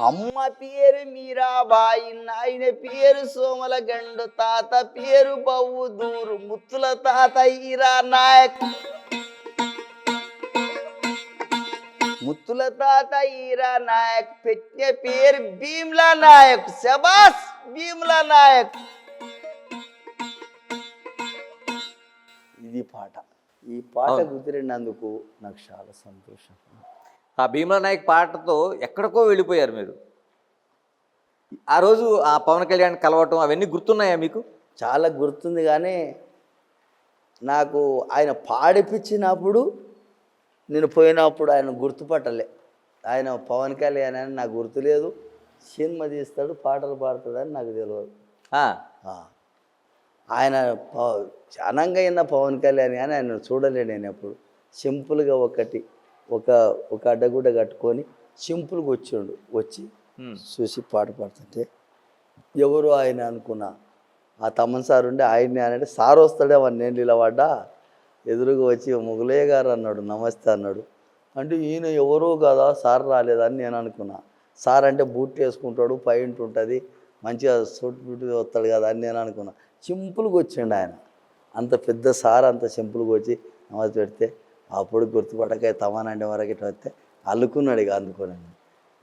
అమ్మ పేరు మీరాబాయి, నాయన పేరు సోమలగండు. తాత పేరు బవ్వుదూరు, ముత్తుల తాత ఈరా నాయక్. ముత్తుల తాత ఈరా నాయక్ పెట్టిన పేరు భీమ్లా నాయక్. శబాస్ భీమ్లా నాయక్. ఇది పాట. ఈ పాట కుదిరినందుకు నాకు చాలా సంతోషం. ఆ భీమ్లా నాయక్ పాటతో ఎక్కడికో వెళ్ళిపోయారు మీరు. ఆ రోజు ఆ పవన్ కళ్యాణ్ కలవటం అవన్నీ గుర్తున్నాయా మీకు? చాలా గుర్తుంది, కానీ నాకు ఆయన పాడిపించినప్పుడు నేను పోయినప్పుడు ఆయన గుర్తుపట్టలే. ఆయన పవన్ కళ్యాణ్ అని నాకు గుర్తులేదు. సినిమా తీస్తాడు, పాటలు పాడతాడని నాకు తెలియదు. ఆయన చానంగా అయిన పవన్ కళ్యాణ్ కానీ ఆయన చూడలే నేను ఎప్పుడు. సింపుల్గా ఒక అడ్డగుడ్డ కట్టుకొని సింపుల్గా వచ్చి చూసి పాట పాడుతుంటే ఎవరు ఆయన అనుకున్నా. ఆ తమన్ సార్ ఉండే ఆయన్ని అంటే సార్ వస్తాడే వాడిని నేను నిలబడ్డా. ఎదురుగా వచ్చి మొగులయ్య గారు అన్నాడు, నమస్తే అన్నాడు. అంటే ఈయన ఎవరో కదా సార్ రాలేదని నేను అనుకున్నా. సార్ అంటే బూట్ వేసుకుంటాడు, పైంట్ ఉంటుంది, మంచిగా సూట్ బూట్ వస్తాడు కదా అని నేను అనుకున్నా. సింపుల్గా వచ్చిండు ఆయన. అంత పెద్ద సార్ అంత సింపుల్గా వచ్చి నమస్తే పెడితే అప్పుడు గుర్తుపట్టక తమానండే వరకు ఇట్లా వస్తే అల్లుకున్నాడు ఇక అందుకొని.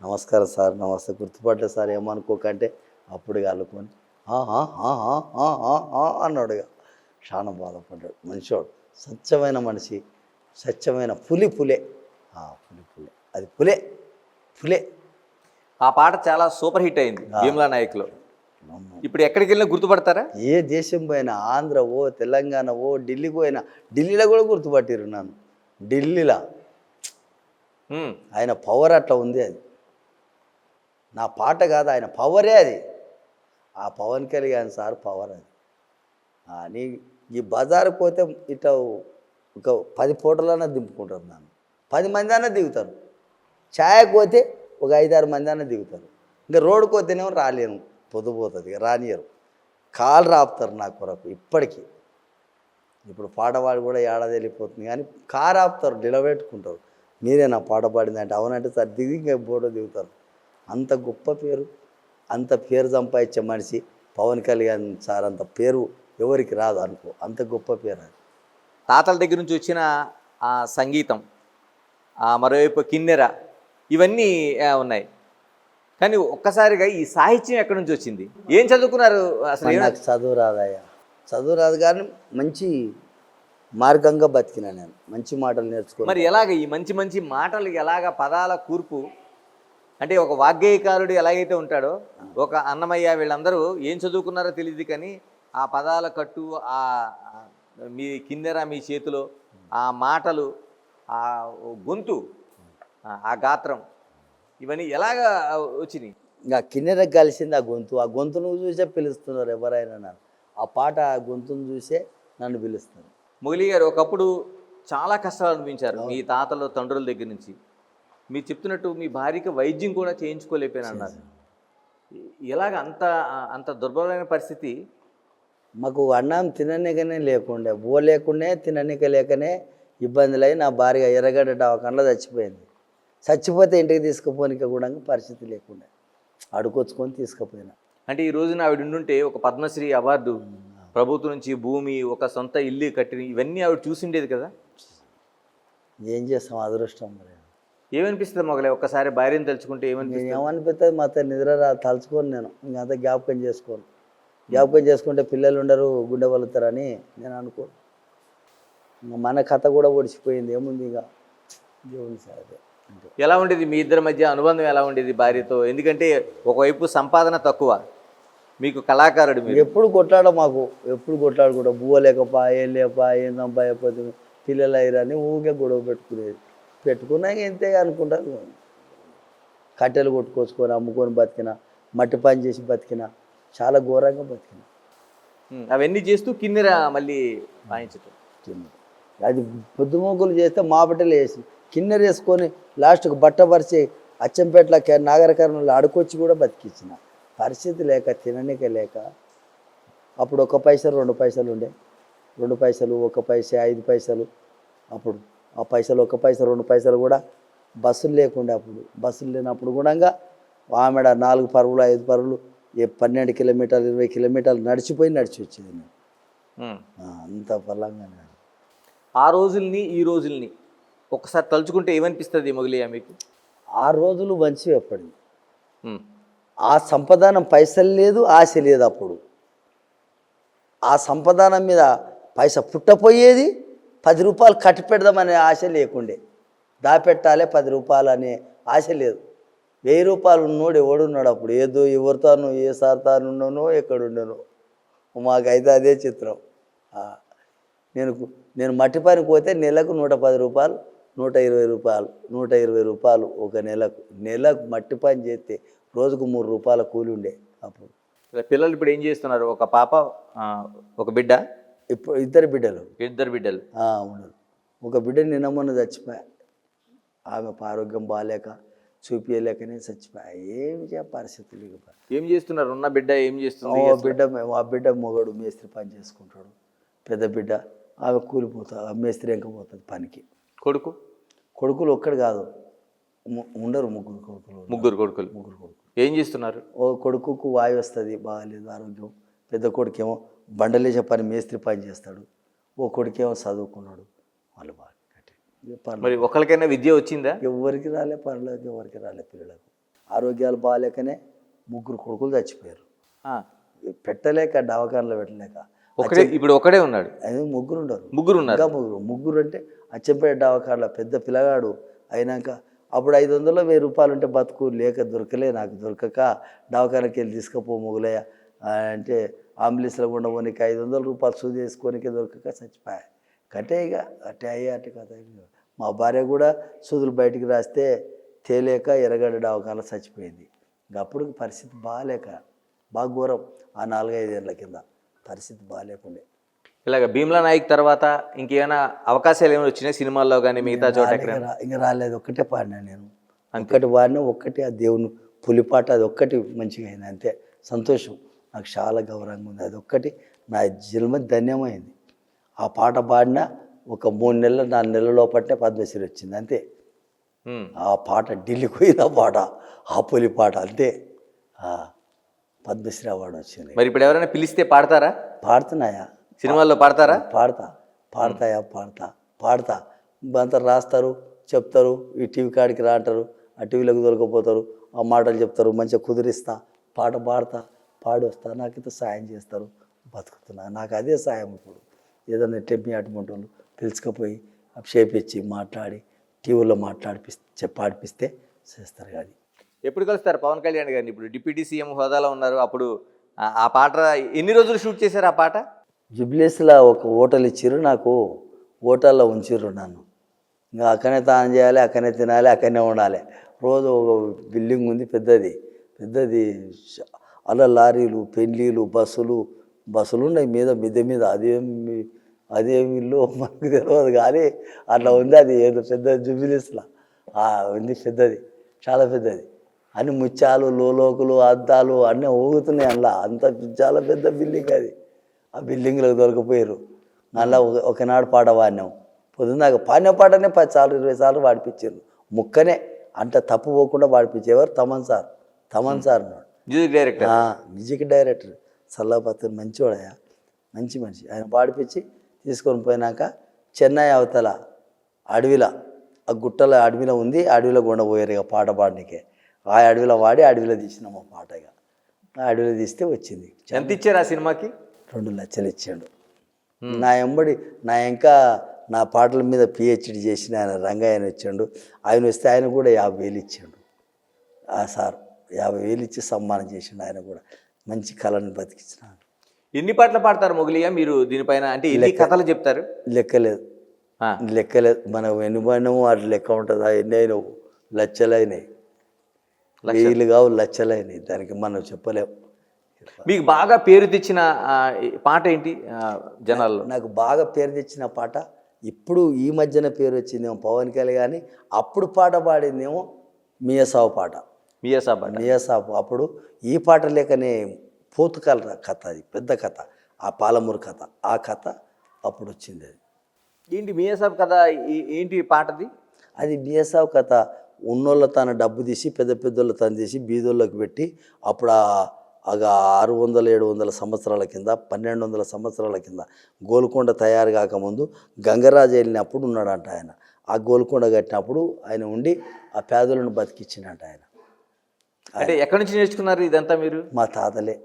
నమస్కారం సార్, నమస్తే, గుర్తుపట్టలేదు సార్ ఏమనుకోకంటే అప్పుడు ఇక అల్లుకొని "ఆ, ఆ, ఆ, ఆ, ఆ, ఆ, ఆ" అన్నాడు. ఇక చాలా బాధపడ్డాడు. మనిషివాడు స్వచ్ఛమైన మనిషి, స్వచ్ఛమైన పులే. పులే అది పులే. ఆ పాట చాలా సూపర్ హిట్ అయింది భీమ్లా నాయక్లో. ఇప్పుడు ఎక్కడికి వెళ్ళినా గుర్తుపడతారా? ఏ దేశం పోయినా, ఆంధ్ర ఓ, తెలంగాణ ఓ, ఢిల్లీకి పోయినా, ఢిల్లీలో కూడా గుర్తుపట్టిరు నన్ను. ఢిల్లీలో ఆయన పవర్ అట్లా ఉంది. అది నా పాట కాదు, ఆయన పవరే అది. ఆ పవన్ కళ్యాణ్ సార్ పవర్ అది. నీ ఈ బజారుకు పోతే ఇట్లా ఒక 10 ఫోటోలన్నా దింపుకుంటారు నన్ను. 10 మంది అన్నా దిగుతారు. ఛాయకు పోతే ఒక 5-6 మంది అన్నా దిగుతారు. ఇంకా రోడ్డుకు పోతేనేమో రాలేను, పొద్దుపోతుంది, ఇక రానియరు. కాలు రాపుతారు నా కొరకు ఇప్పటికీ. ఇప్పుడు పాటపాడి కూడా ఏడాది వెళ్ళిపోతుంది కానీ కారు ఆపుతారు, నిలబెట్టుకుంటారు. మీరే నా పాట పాడింది అంటే అవునంటే సార్ దిగి ఇంకా ఫోటో దిగుతారు. అంత గొప్ప పేరు, అంత పేరు సంపాదించే మనిషి పవన్ కళ్యాణ్ సార్. అంత పేరు ఎవరికి రాదు అనుకో, అంత గొప్ప పేరు అది. తాతల దగ్గర నుంచి వచ్చిన ఆ సంగీతం, ఆ మరోవైపు కిన్నెర, ఇవన్నీ ఉన్నాయి. కానీ ఒక్కసారిగా ఈ సాహిత్యం ఎక్కడి నుంచి వచ్చింది? ఏం చదువుకున్నారు అసలు? నాకు చదువు రాదయ్యా, చదువు రాదు కానీ మంచి మార్గంగా బతికినా నేను. మంచి మాటలు నేర్చుకున్నాను. మరి ఎలాగ ఈ మంచి మంచి మాటలు, ఎలాగ పదాల కూర్పు? అంటే ఒక వాగ్గేయకారుడు ఎలాగైతే ఉంటాడో, ఒక అన్నమయ్య వీళ్ళందరూ ఏం చదువుకున్నారో తెలియదు కానీ ఆ పదాల కట్టు, ఆ మీ కిన్నెర మీ చేతిలో, ఆ మాటలు, ఆ గొంతు, ఆ గాత్రం, ఇవన్నీ ఎలాగా వచ్చినాయి? ఇంకా కిన్నెరకు కలిసింది ఆ గొంతు. ఆ గొంతును చూసే పిలుస్తున్నారు ఎవరైనా నన్ను. ఆ పాట ఆ గొంతును చూసే నన్ను పిలుస్తారు. మొగిలి గారు ఒకప్పుడు చాలా కష్టాలు అనిపించారు మీ తాతలు తండ్రుల దగ్గర నుంచి. మీరు చెప్తున్నట్టు మీ భార్యకి వైద్యం కూడా చేయించుకోలేకపోయినా అన్నారు. ఎలాగ అంత అంత దుర్బలమైన పరిస్థితి? మాకు అన్నం తిననీకనే లేకుండే, బో లేకుండే, తిననీక లేకనే ఇబ్బందులు అయి నా భార్య ఎర్రగడ్డ దవాఖానలో చచ్చిపోయింది. చచ్చిపోతే ఇంటికి తీసుకుపోనిక కూడా పరిస్థితి లేకుండే, అడుకొచ్చుకొని తీసుకుపోయినా. అంటే ఈ రోజున ఆవిడ ఉండుంటే ఒక పద్మశ్రీ అవార్డు, ప్రభుత్వం నుంచి భూమి, ఒక సొంత ఇల్లు కట్టిన, ఇవన్నీ ఆవిడ చూసిండేది కదా. ఏం చేస్తాం, అదృష్టం. మరి ఏమనిపిస్తుంది మొగలే ఒక్కసారి భార్యను తలుచుకుంటే? ఏమనిపిస్తుంది, మా నిద్ర తలుచుకోను నేను. ఇంకంతా జ్ఞాపకం చేసుకోను. జ్ఞాపకం చేసుకుంటే పిల్లలు ఉండరు, గుండె వలుతారని నేను అనుకోను. మన కథ కూడా ఒడిచిపోయింది, ఏముంది ఇక దేవుని సార్. ఎలా ఉండేది మీ ఇద్దరి మధ్య అనుబంధం? ఎలా ఉండేది భార్యతో? ఎందుకంటే ఒకవైపు సంపాదన తక్కువ, మీకు కళాకారుడు మీరు. ఎప్పుడు కొట్లాడ, మాకు ఎప్పుడు కొట్లాడు కూడా. బువ్వ లేకపా, ఏం లేపా, ఏం సంపాదకపోతే పిల్లలు అయ్యారని ఊరికే గొడవ పెట్టుకున్నాక ఇంతే అనుకుంటారు. కట్టెలు కొట్టుకొచ్చుకొని అమ్ముకొని బతికిన, మట్టి పని చేసి బతికిన, చాలా ఘోరంగా బతికిన. అవన్నీ చేస్తూ కిన్నెర మళ్ళీ వాయించటం. అది పొద్దుమోకులు చేస్తే మా బట్టలు వేసి కిన్నెర వేసుకొని లాస్ట్కి బట్ట పరిచి అచ్చంపేటలో నాగరకరణలో అడుకొచ్చి కూడా బతికించిన. పరిస్థితి లేక, తిననీక లేక. అప్పుడు 1 పైసా 2 పైసలు ఉండే, 2 పైసలు 1 పైసా 5 పైసలు. అప్పుడు ఆ పైసలు 1 పైసా 2 పైసలు కూడా బస్సులు లేకుండే. అప్పుడు బస్సులు లేనప్పుడు కూడా ఆమెడ 4 పరుగులు 5 పరుగులు 12 కిలోమీటర్లు 20 కిలోమీటర్లు నడిచి వచ్చేది నేను. అంత బలంగా. ఆ రోజుల్ని ఈ రోజుల్ని ఒకసారి తలుచుకుంటే ఏమనిపిస్తుంది మొగిలియా మీకు? ఆ రోజులు మంచివి. ఎప్పటి ఆ సంపదానం పైసలు లేదు, ఆశ లేదు. అప్పుడు ఆ సంపదానం మీద పైసా పుట్టపోయేది. 10 రూపాయలు కట్టి పెడదామనే ఆశ లేకుండే. దాపెట్టాలి 10 రూపాయలు అనే ఆశ లేదు. 1000 రూపాయలు ఉన్నోడు ఎవడున్నాడు అప్పుడు? ఏదో ఎవరితాను, ఏ సార్తాను ఉన్నానో, ఎక్కడుండనో. మాకైతే అదే చిత్రం. నేను మట్టి పనికి పోతే నెలకు 110 రూపాయలు, 120 రూపాయలు, 120 రూపాయలు ఒక నెలకు మట్టి పని చేస్తే రోజుకు 3 రూపాయల కూలి ఉండే అప్పుడు. పిల్లలు ఇప్పుడు ఏం చేస్తున్నారు? ఒక పాప, ఒక బిడ్డ. ఇప్పుడు 2 బిడ్డలు. 2 బిడ్డలు ఉన్నారు. ఒక బిడ్డ నిన్న మొన్న చచ్చిపోయా. ఆమె ఆరోగ్యం బాగాలేక చూపించలేకనే చచ్చిపోయా. ఏమి చేయ పరిస్థితులు. ఏం చేస్తున్నారు? ఉన్న బిడ్డ ఏం చేస్తుంది? ఆ బిడ్డ మొగడు మేస్త్రి పని చేసుకుంటాడు. పెద్ద బిడ్డ ఆమె కూలిపోతుంది, మేస్త్రి ఎంకపోతుంది పనికి. కొడుకులు ఒక్కడు కాదు, ఉండరు, 3 కొడుకులు. 3 కొడుకులు. ఏం చేస్తున్నారు? ఓ కొడుకుకు వాయు వస్తుంది, బాగాలేదు ఆరోగ్యం. పెద్ద కొడుకేమో బండలేసే పని మేస్త్రి పని చేస్తాడు. ఓ కొడుకేమో చదువుకున్నాడు. వాళ్ళు బాగా ఇక పర్లేదు. మరి ఒకరికైనా విద్య వచ్చిందా? ఎవరికి రాలే పర్లేదు, ఎవరికి రాలే పిల్లలకు. ఆరోగ్యాలు బాగాలేకనే 3 కొడుకులు చచ్చిపోయారు. ఆ. పెట్టలేక దవాఖానలో పెట్టలేక. ఇప్పుడు ఒకడే ఉన్నాడు. అది 3 ఉండరు, ముగ్గురు ఉన్నారు. ఇంకా 3 అంటే అచ్చంపేట దవాఖానలో పెద్ద పిల్లగాడు అయినాక అప్పుడు 500 1000 రూపాయలు ఉంటే బతుకు, లేక దొరకలే, నాకు దొరకక దవాఖానకి వెళ్ళి తీసుకుపో మొగులయ్య అంటే అంబులెన్స్లో గుండా పోనీకి 500 రూపాయలు సూది వేసుకోనికే దొరకక చచ్చిపోయా. కట్టే ఇక అట్టే అయ్యి అట్టే కథ. మా భార్య కూడా సూదులు బయటికి రాస్తే తేలేక ఎర్రగడ్డ దవాఖానలో చచ్చిపోయింది. ఇంక అప్పుడు పరిస్థితి బాగాలేక, బాగా ఘోరం. ఆ 4-5 ఏళ్ళ కింద పరిస్థితి బాగాలేకుండే. ఇలాగ భీమ్లా నాయక్ తర్వాత ఇంకేమైనా అవకాశాలు ఏమైనా వచ్చినాయి సినిమాల్లో కానీ మిగతా చోట ఎక్కడ? ఇంకా రాలేదు. ఒక్కటే పాడినా నేను, ఒక్కటి పాడినా, ఒక్కటి ఆ దేవుని పులిపాట, అది ఒక్కటి మంచిగా అయింది అంతే. సంతోషం, నాకు చాలా గౌరవంగా ఉంది. అది ఒక్కటి నా జన్మ ధన్యమైంది. ఆ పాట పాడినా ఒక 3 నెలలు 4 నెలల లోపట్నే పద్మశ్రీ వచ్చింది అంతే. ఆ పాట ఢిల్లీకి పోయిన పాట, ఆ పులి పాట అంతే. పద్మశ్రీ అవార్డు వచ్చింది. మరి ఇప్పుడు ఎవరైనా పిలిస్తే పాడతారా? పాడుతున్నాయా? సినిమాల్లో పాడతారా? పాడతా. అంతా రాస్తారు, చెప్తారు, ఈ టీవీ కాడికి రా అంటారు, ఆ టీవీలోకి దొరకపోతారు, ఆ మాటలు చెప్తారు, మంచిగా కుదిరిస్తా, పాట పాడతా, పాడి వస్తా, నాకైతే సాయం చేస్తారు, బతుకుతున్నా. నాకు అదే సాయం. ఇప్పుడు ఏదైనా టెంపి అటువంటి వాళ్ళు పిలుచుకపోయి చేపించి మాట్లాడి టీవీలో పాడిపిస్తే చేస్తారు. అది ఎప్పుడు కలుస్తారు పవన్ కళ్యాణ్ గారిని? ఇప్పుడు డిప్యూటీ సీఎం హోదాలో ఉన్నారు. అప్పుడు ఆ పాట ఎన్ని రోజులు షూట్ చేశారు? ఆ పాట జుబ్లీస్లో ఒక హోటల్ ఇచ్చిర్రు, నాకు హోటల్లో ఉంచిర్రు నన్ను. ఇంకా అక్కడనే తాను చేయాలి, అక్కడనే తినాలి, అక్కడనే ఉండాలి. రోజు ఒక బిల్డింగ్ ఉంది పెద్దది, అలా లారీలు, పెళ్ళిళ్ళు, బస్సులు ఉన్నాయి మిద్దె మీద. అదేమి ఇల్లు మనకు తెలియదు కానీ అట్లా ఉంది. అది ఏదో పెద్ద జుబ్లీస్లో ఉంది, పెద్దది, చాలా పెద్దది. అన్ని ముత్యాలు, లోలోకులు, అద్దాలు అన్నీ ఊగుతున్నాయి అందులో. అంత చాలా పెద్ద బిల్డింగ్ అది. ఆ బిల్డింగ్లోకి దొరికిపోయారు. మళ్ళీ ఒకనాడు పాట పాడినాం. పొద్దున్నాక పాడిన పాటనే 10 సార్లు 20 సార్లు పాడిపించారు. ముక్కనే అంత తప్పు పోకుండా పాడిపించేవారు తమన్ సార్ అన్నాడు, మ్యూజిక్ డైరెక్టర్. సల్లాపత్రి మంచివాడయా, మంచి మనిషి. ఆయన పాడిపించి తీసుకొని పోయినాక చెన్నై అవతల అడవిలో, ఆ గుట్టల అడవిలో ఉంది, అడవిలో గుండా పోయారు ఇక పాట పాడనికే. ఆ అడవిలో పాడి అడవిలో తీసినాం ఆ పాట. ఇక ఆ అడవిలో తీస్తే వచ్చింది. ఎంత ఇచ్చారు ఆ సినిమాకి? 2 లక్షలు ఇచ్చాడు. నా ఎంబడి నా పాటల మీద పిహెచ్డి చేసిన ఆయన రంగయ్యని వచ్చాడు. ఆయన వస్తే ఆయన కూడా 50,000 ఇచ్చాడు. ఆ సార్ 50,000 ఇచ్చి సన్మానం చేసిండు. ఆయన కూడా మంచి కళని బతికించినాడు. ఎన్ని పాటలు పాడతారు మొగలియా మీరు దీనిపైన? అంటే ఎన్ని కథలు చెప్తారు? లెక్కలేదు. మనం ఎన్ని పడినాము అట్లా లెక్క ఉంటుందా? ఎన్ని అయినావు? లక్షలు అయినాయి, 1000 కావు, లక్షలు అయినాయి. దానికి మనం చెప్పలేము. మీకు బాగా పేరు తెచ్చిన పాట ఏంటి జనాల్లో? నాకు బాగా పేరు తెచ్చిన పాట ఇప్పుడు ఈ మధ్యన పేరు వచ్చిందేమో పవన్ కళ్యాణ్, కానీ అప్పుడు పాట పాడిందేమో మియాసాబు పాట. మియాసాబు అప్పుడు ఈ పాట లేకనే పోతుకాల కథ, అది పెద్ద కథ, ఆ పాలమూరు కథ, ఆ కథ అప్పుడు వచ్చింది. అది ఏంటి మియాసాబు కథ? ఏంటి పాటది? అది మియాసాబు కథ. ఉన్నోళ్ళ తన డబ్బు తీసి పెద్దోళ్ళ తను తీసి బీదోళ్ళకి పెట్టి, అప్పుడు 600-700 సంవత్సరాల కింద, 1200 సంవత్సరాల కింద గోల్కొండ తయారు కాకముందు గంగరాజు వెళ్ళినప్పుడు ఉన్నాడంట ఆయన. ఆ గోల్కొండ కట్టినప్పుడు ఆయన ఉండి ఆ పేదలను బతికించినట్ట ఆయన. అంటే ఎక్కడి నుంచి నేర్చుకున్నారు ఇదంతా మీరు? మా తాతలే,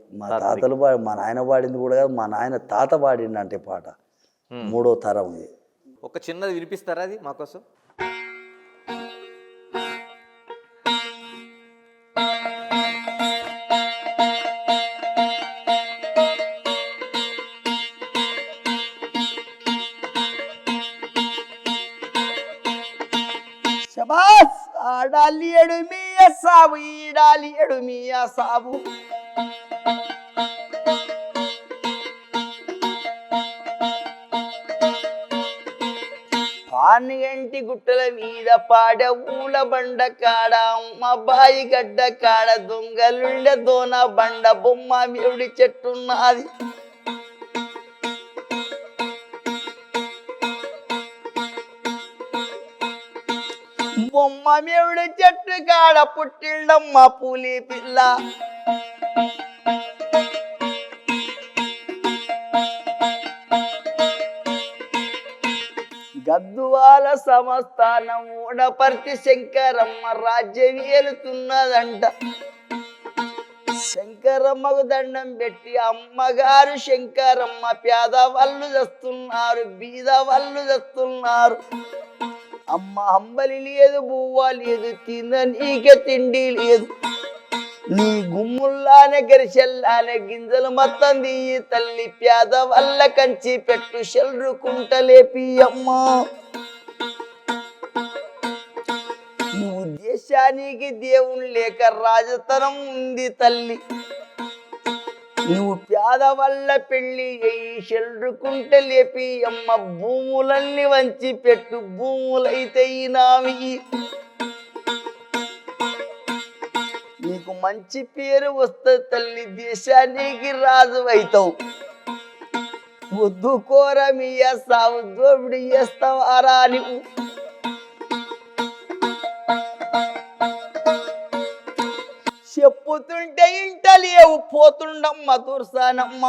మా నాయన పాడింది కూడా కాదు, మా నాయన తాత పాడిండంటే పాట. 3వ తరం ఇది. ఒక చిన్నది వినిపిస్తారా అది మాకోసం? శబాస్ ఆడాలి ఎడుమియ సాబు, ఈడాలి ఎడుమియ సాబు. పానిగంటి గుట్టల మీద పాడ ఊల బండ కాడ, అమ్మ బాయి గడ్డ కాడ దొంగలుండె దోన బండ బొమ్మ మేడి చెట్టున్నది. బొమ్మ మేడి చెట్టు కాడ పుట్టిండమ్మ పూలి పిల్ల. గద్దువాల సంస్థానం ఓడపర్తి శంకరమ్మ రాజ్యం ఏలుతున్నదంట. శంకరమ్మకు దండం పెట్టి అమ్మగారు శంకరమ్మ పేదవాళ్ళు చేస్తున్నారు, బీద వాళ్ళు చేస్తున్నారు. అమ్మ అంబలి లేదు, బువ్వ లేదు, తిననీకే తిండి లేదు. నీ గుమ్ముల్లానే గరిసెల్లానే గింజలు మొత్తం తీయి తల్లి, పేదవాళ్ళ కంచి పెట్టు చెల్రుకుంటలేపి అమ్మ. నువ్వు దేశానికి దేవుని లేక రాజతనం ఉంది తల్లి. నువ్వు పేదవాళ్ళ పెళ్లి అయ్యి చెల్రుకుంటే లేపి అమ్మ. భూములన్నీ వంచి పెట్టు, భూములైతే నావి. నీకు మంచి పేరు వస్తుంది తల్లి, దేశానికి రాజు అవుతావు. వద్దు కోర మీ సావు దోపిడి చేస్తావారా నువ్వు. చెప్పుతుంటే ఇంటలేవు పోతుండమ్మ దుర్సానమ్మ.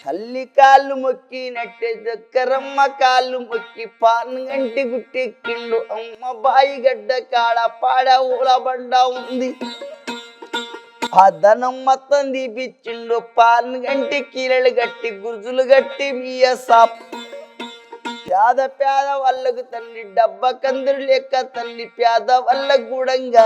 తల్లి కాళ్ళు మొక్కినట్టే దక్కరమ్మ కాళ్ళు మొక్కి పాన్గంటి గుట్టెక్కిండు. అమ్మ బాయి గడ్డ కాడ పాడ ఊలబండ ఉంది. ఆ ధనం మొత్తం తీపిచ్చిండు. పాన్గంటి కీలలు గట్టి గుర్జులు గట్టి మీయ సాప్. పేద వాళ్ళకు తల్లి డబ్బ కందులు లెక్క తల్లి, పేద వాళ్ళ గూడంగా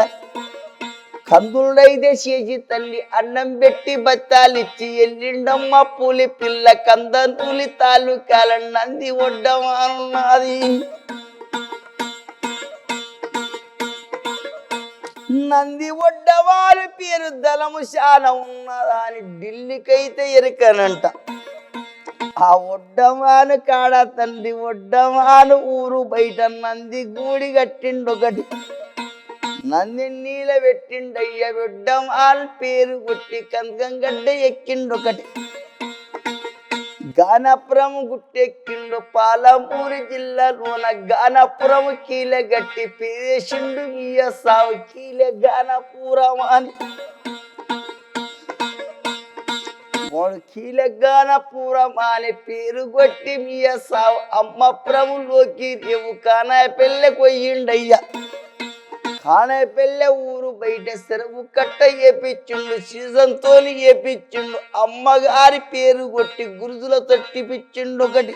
కందులైతే చేసి తల్లి అన్నం పెట్టి బత్తాలిచ్చి ఎల్లిండమ్మ. పూలి పిల్ల కందనూలి తాలూకాల నంది ఒడ్డమానున్నది. నంది ఒడ్డవారి పేరు దళము శాన ఉన్నదాని ఢిల్లీకైతే ఎరకనంట. ఆ ఒడ్డమాను కాడ తండ్రి ఒడ్డమాను ఊరు బయట నంది గూడి కట్టిండొకటి. నంది నీళ్ళ పెట్టిండయ్య. ఒడ్డమాను పేరు కొట్టి కందం గడ్డ ఎక్కిండొకటి. గానపురం గుట్టెక్కిండు. పాలమూరు జిల్లాలోన గానపురం కీల గట్టి పేరేసిండు మీయ సావు కీలే గానపురం అని. మూడు కీలగానపురం అనే పేరు కొట్టి మీయ సావు అమ్మ ప్రభులోకి రేవు కానాయ పెళ్ళె కొయ్యిండయ్యా. కానాయ పెళ్ళె ఊరు బయట సెరువు కట్ట ఏపిచ్చిండు. సీజన్తో ఏపిచ్చిండు. అమ్మగారి పేరు కొట్టి గురుజుల తట్టిపిచ్చిండు ఒకటి.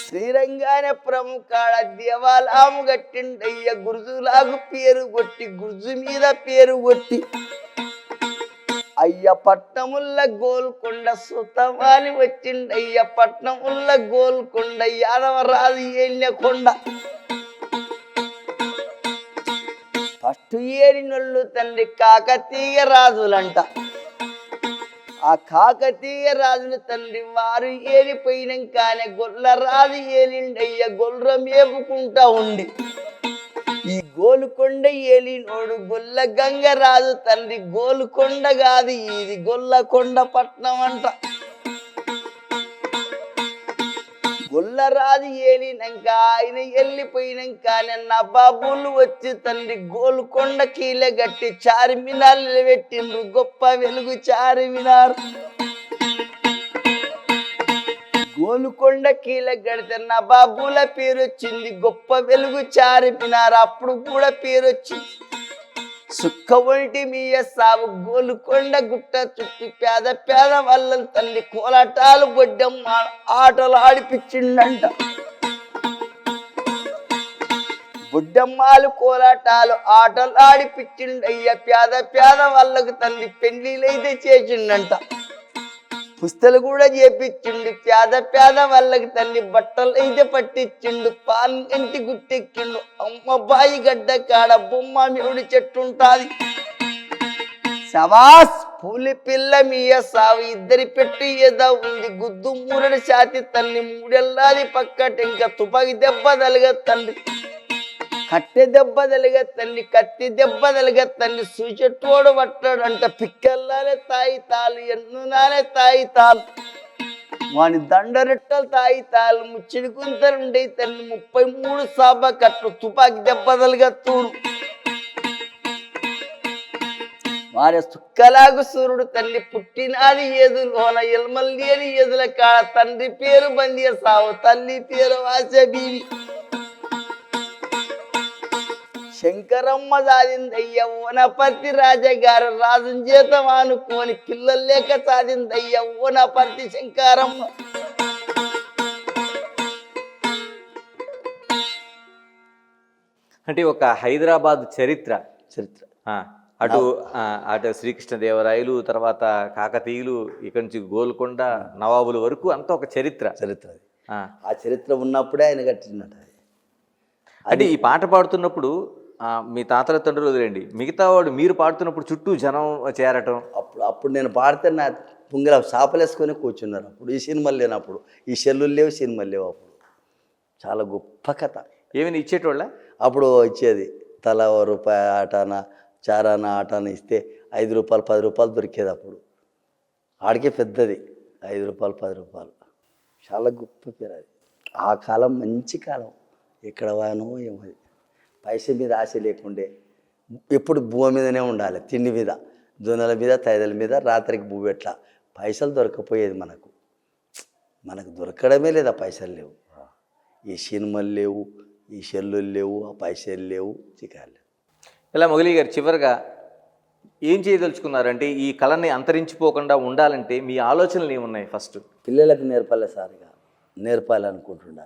శ్రీరంగానపురం కాడ దేవాలయము కట్టిండయ్య. గురుజులాగు పేరు కొట్టి గురుజు మీద పేరు కొట్టి అయ్య పట్నముల్ల గోల్కొండ సుతమాని వచ్చిండయ్య. పట్నముల్ల గోల్కొండ యాదవరాజు ఏలినకొండ. ఫస్ట్ ఏరినొళ్ళు తండ్రి కాకతీయ రాజులంట. ఆ కాకతీయ రాజుల తండ్రి వారు ఏలిపోయినాకనే గొల్ల రాజు ఏలిండయ్య. గొర్ర మేపుకుంటా ఉండి ఈ గోలుకొండ ఏలినోడు గొల్ల గంగరాజు తండ్రి. గోలుకొండ కాదు ఇది గొల్లకొండ పట్నం అంట. గొల్లరాజు ఏలినాక ఆయన వెళ్ళిపోయినాకనే నవాబులు వచ్చి తండ్రి గోలుకొండ కీల గట్టి చార్మినార్ నిలబెట్టిండ్రు. గొప్ప వెలుగు చార్మినార్. గోలుకొండ కీల గడితే నవాబుల పేరు వచ్చింది. గొప్ప వెలుగు చార్మినార్ అప్పుడు కూడా పేరు వచ్చింది. సుక్క ఒంటి మీయ సాగు గోలుకొండ గుట్ట చుట్టూ పేద వాళ్ళ తల్లి కోలాటాలు గొడ్డమ్మ ఆటలు ఆడిపించిండంట. బుడ్డమ్మాలు కోలాటాలు ఆటలు ఆడిపించిండయ్య. పేద వాళ్ళకు తల్లి పెళ్లిలైతే చేసిండంట. పుస్తలు కూడా చేపించిండు. పేద వాళ్ళకి తల్లి బట్టలు అయితే పట్టించిండు. పాన్గంటి గుట్టెక్కిండు. అమ్మ బాయి గడ్డ కాడ బొమ్మ మిరుడి చెట్టు ఉంటాది. శవాస్ పూలి పిల్ల మీయ సావు ఇద్దరి పెట్టి ఏదో ఉంది. గుద్దు మూరడి ఛాతి తల్లి మూడెల్లాది పక్కట ఇంకా తుపాకి దెబ్బ తలగ తండ్రి. కట్టె దెబ్బ తలిగ తల్లి కత్తి దెబ్బ తలిగ తల్లి. సూచెట్టోడు పట్టాడంట. పిక్కల్లానే తాయి తాలు ఎన్నునానే తాయి తాలు. వాని దండరెట్టలు తాయి తాలు ముచ్చిడి కుంతలుండే తల్లి. 33 సాబ కట్లు తుపాకి దెబ్బ తలిగ తూడు. వారి సుక్కలాగు సూర్యుడు తల్లి పుట్టినాది ఎదులోన ఎల్మల్లి అని ఎదుల కాడ తండ్రి పేరు బందియ సావు తల్లి పేరు వాసబీవి శంకరమ్మ సాధిందయ్య ఓనపర్తి రాజగారు రాజుని చేతం అనుకోని పిల్లలు లేక సాధిందయ్య ఓనపర్తి శంకరమ్మ అంటే ఒక హైదరాబాద్ చరిత్ర. చరిత్ర. ఆ, అటు అటు శ్రీకృష్ణదేవరాయలు, తర్వాత కాకతీయులు, ఇక్కడి నుంచి గోల్కొండ నవాబుల వరకు అంతా ఒక చరిత్ర. చరిత్ర అది. ఆ, ఆ చరిత్ర ఉన్నప్పుడే ఆయన కట్టినట్టు అది. అంటే ఈ పాట పాడుతున్నప్పుడు మీ తాతల తండ్రులు వదిలేండి, మిగతా వాడు మీరు పాడుతున్నప్పుడు చుట్టూ జనం చేరటం. అప్పుడు నేను పాడితే నా పుంగిల చాపలేసుకొని కూర్చున్నారు. అప్పుడు ఈ సినిమాలు లేనప్పుడు, ఈ సెల్లులు లేవు, సినిమాలు లేవు. అప్పుడు చాలా గొప్ప కథ. ఏమైనా ఇచ్చేటోళ్ళ? అప్పుడు ఇచ్చేది తల రూపాయి ఆటాన చారాన ఆటాన ఇస్తే 5 రూపాయలు 10 రూపాయలు దొరికేది. అప్పుడు ఆడికే పెద్దది 5 రూపాయలు 10 రూపాయలు. చాలా గొప్ప పేరు అది. ఆ కాలం మంచి కాలం. ఎక్కడ వానో ఏమో. పైస మీద ఆశ లేకుండే, ఎప్పుడు భూమి మీదనే ఉండాలి, తిండి మీద, జొన్నల మీద, తైదల మీద, రాత్రికి భూ ఎట్లా పైసలు దొరకపోయేది మనకు దొరకడమే లేదా, పైసలు లేవు, ఈ సినిమాలు లేవు, ఈ సెల్లులు లేవు, ఆ పైసలు లేవు, చికాలు లేవు. ఇలా మొగలి గారు చివరిగా ఏం చేయదలుచుకున్నారంటే ఈ కళని అంతరించిపోకుండా ఉండాలంటే మీ ఆలోచనలు ఏమున్నాయి? ఫస్ట్ పిల్లలకు నేర్పాలి సార్గా, నేర్పాలనుకుంటున్నా,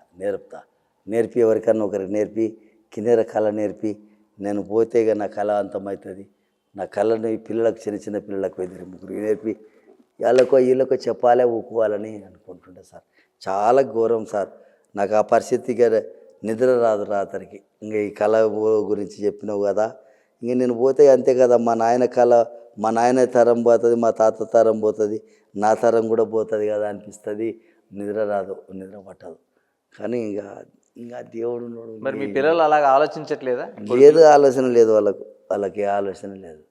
నేర్పి ఎవరికన్నా ఒకరికి నేర్పి, కిన్నెర కళ నేర్పి, నేను పోతే నా కళ అంతమవుతుంది, నా కళని పిల్లలకు, చిన్న చిన్న పిల్లలకు 2-3 నేర్పి వీళ్ళకో చెప్పాలే, ఊపుకోవాలని అనుకుంటుండే సార్. చాలా ఘోరం సార్. నాకు ఆ పరిస్థితిగా నిద్ర రాదు రాత్రికి. ఇంకా ఈ కళ గురించి చెప్పినావు కదా, ఇంక నేను పోతే అంతే కదా, మా నాయన తరం పోతుంది, మా తాత తరం పోతుంది, నా తరం కూడా పోతుంది కదా అనిపిస్తుంది. నిద్ర రాదు, నిద్ర పట్టదు. కానీ ఇంకా దేవుడు. మరి మీ పిల్లలు అలాగా ఆలోచించట్లేదా? లేదు, ఆలోచన లేదు వాళ్ళకి ఆలోచన లేదు.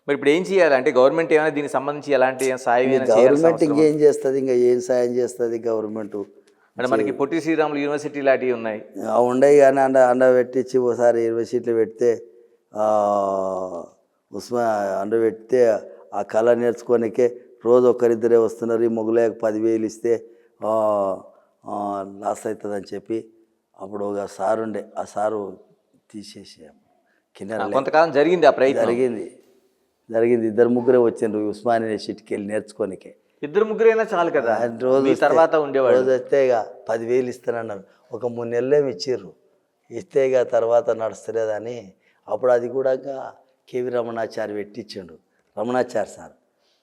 మరి ఇప్పుడు ఏం చేయాలి అంటే గవర్నమెంట్ ఏమైనా దీనికి సంబంధించి ఎలాంటి సాయం? గవర్నమెంట్ ఇంకేం చేస్తుంది, ఇంకా ఏం సాయం చేస్తుంది గవర్నమెంట్? అంటే మనకి పొట్టి శ్రీరాములు యూనివర్సిటీ లాంటివి ఉన్నాయి, ఉండయి. కానీ అండ పెట్టించి ఒకసారి 20 సీట్లు పెడితే, పెడితే ఆ కళ నేర్చుకోనికే రోజు ఒకరిద్దరే వస్తున్నారు. ఈ మొగలేక 10,000 ఇస్తే లాస్ అవుతుందని చెప్పి అప్పుడు ఒక సారు ఉండే, ఆ సారు తీసేసి కొంతకాలం జరిగింది ఆ ప్రయత్నం. జరిగింది 2-3 వచ్చిండ్రు ఉస్మానియా యూనివర్సిటీకి వెళ్ళి నేర్చుకోనికే. 2-3 చాలు కదా. రోజు తర్వాత ఉండేవాడు. రోజు వస్తే ఇక 10,000 ఇస్తానన్నారు. ఒక 3 నెలలేమి ఇచ్చిర్రు. ఇస్తే ఇక తర్వాత నడుస్తలేదని అప్పుడు అది కూడా కేవి రమణాచారి పెట్టించిండు. రమణాచారి సార్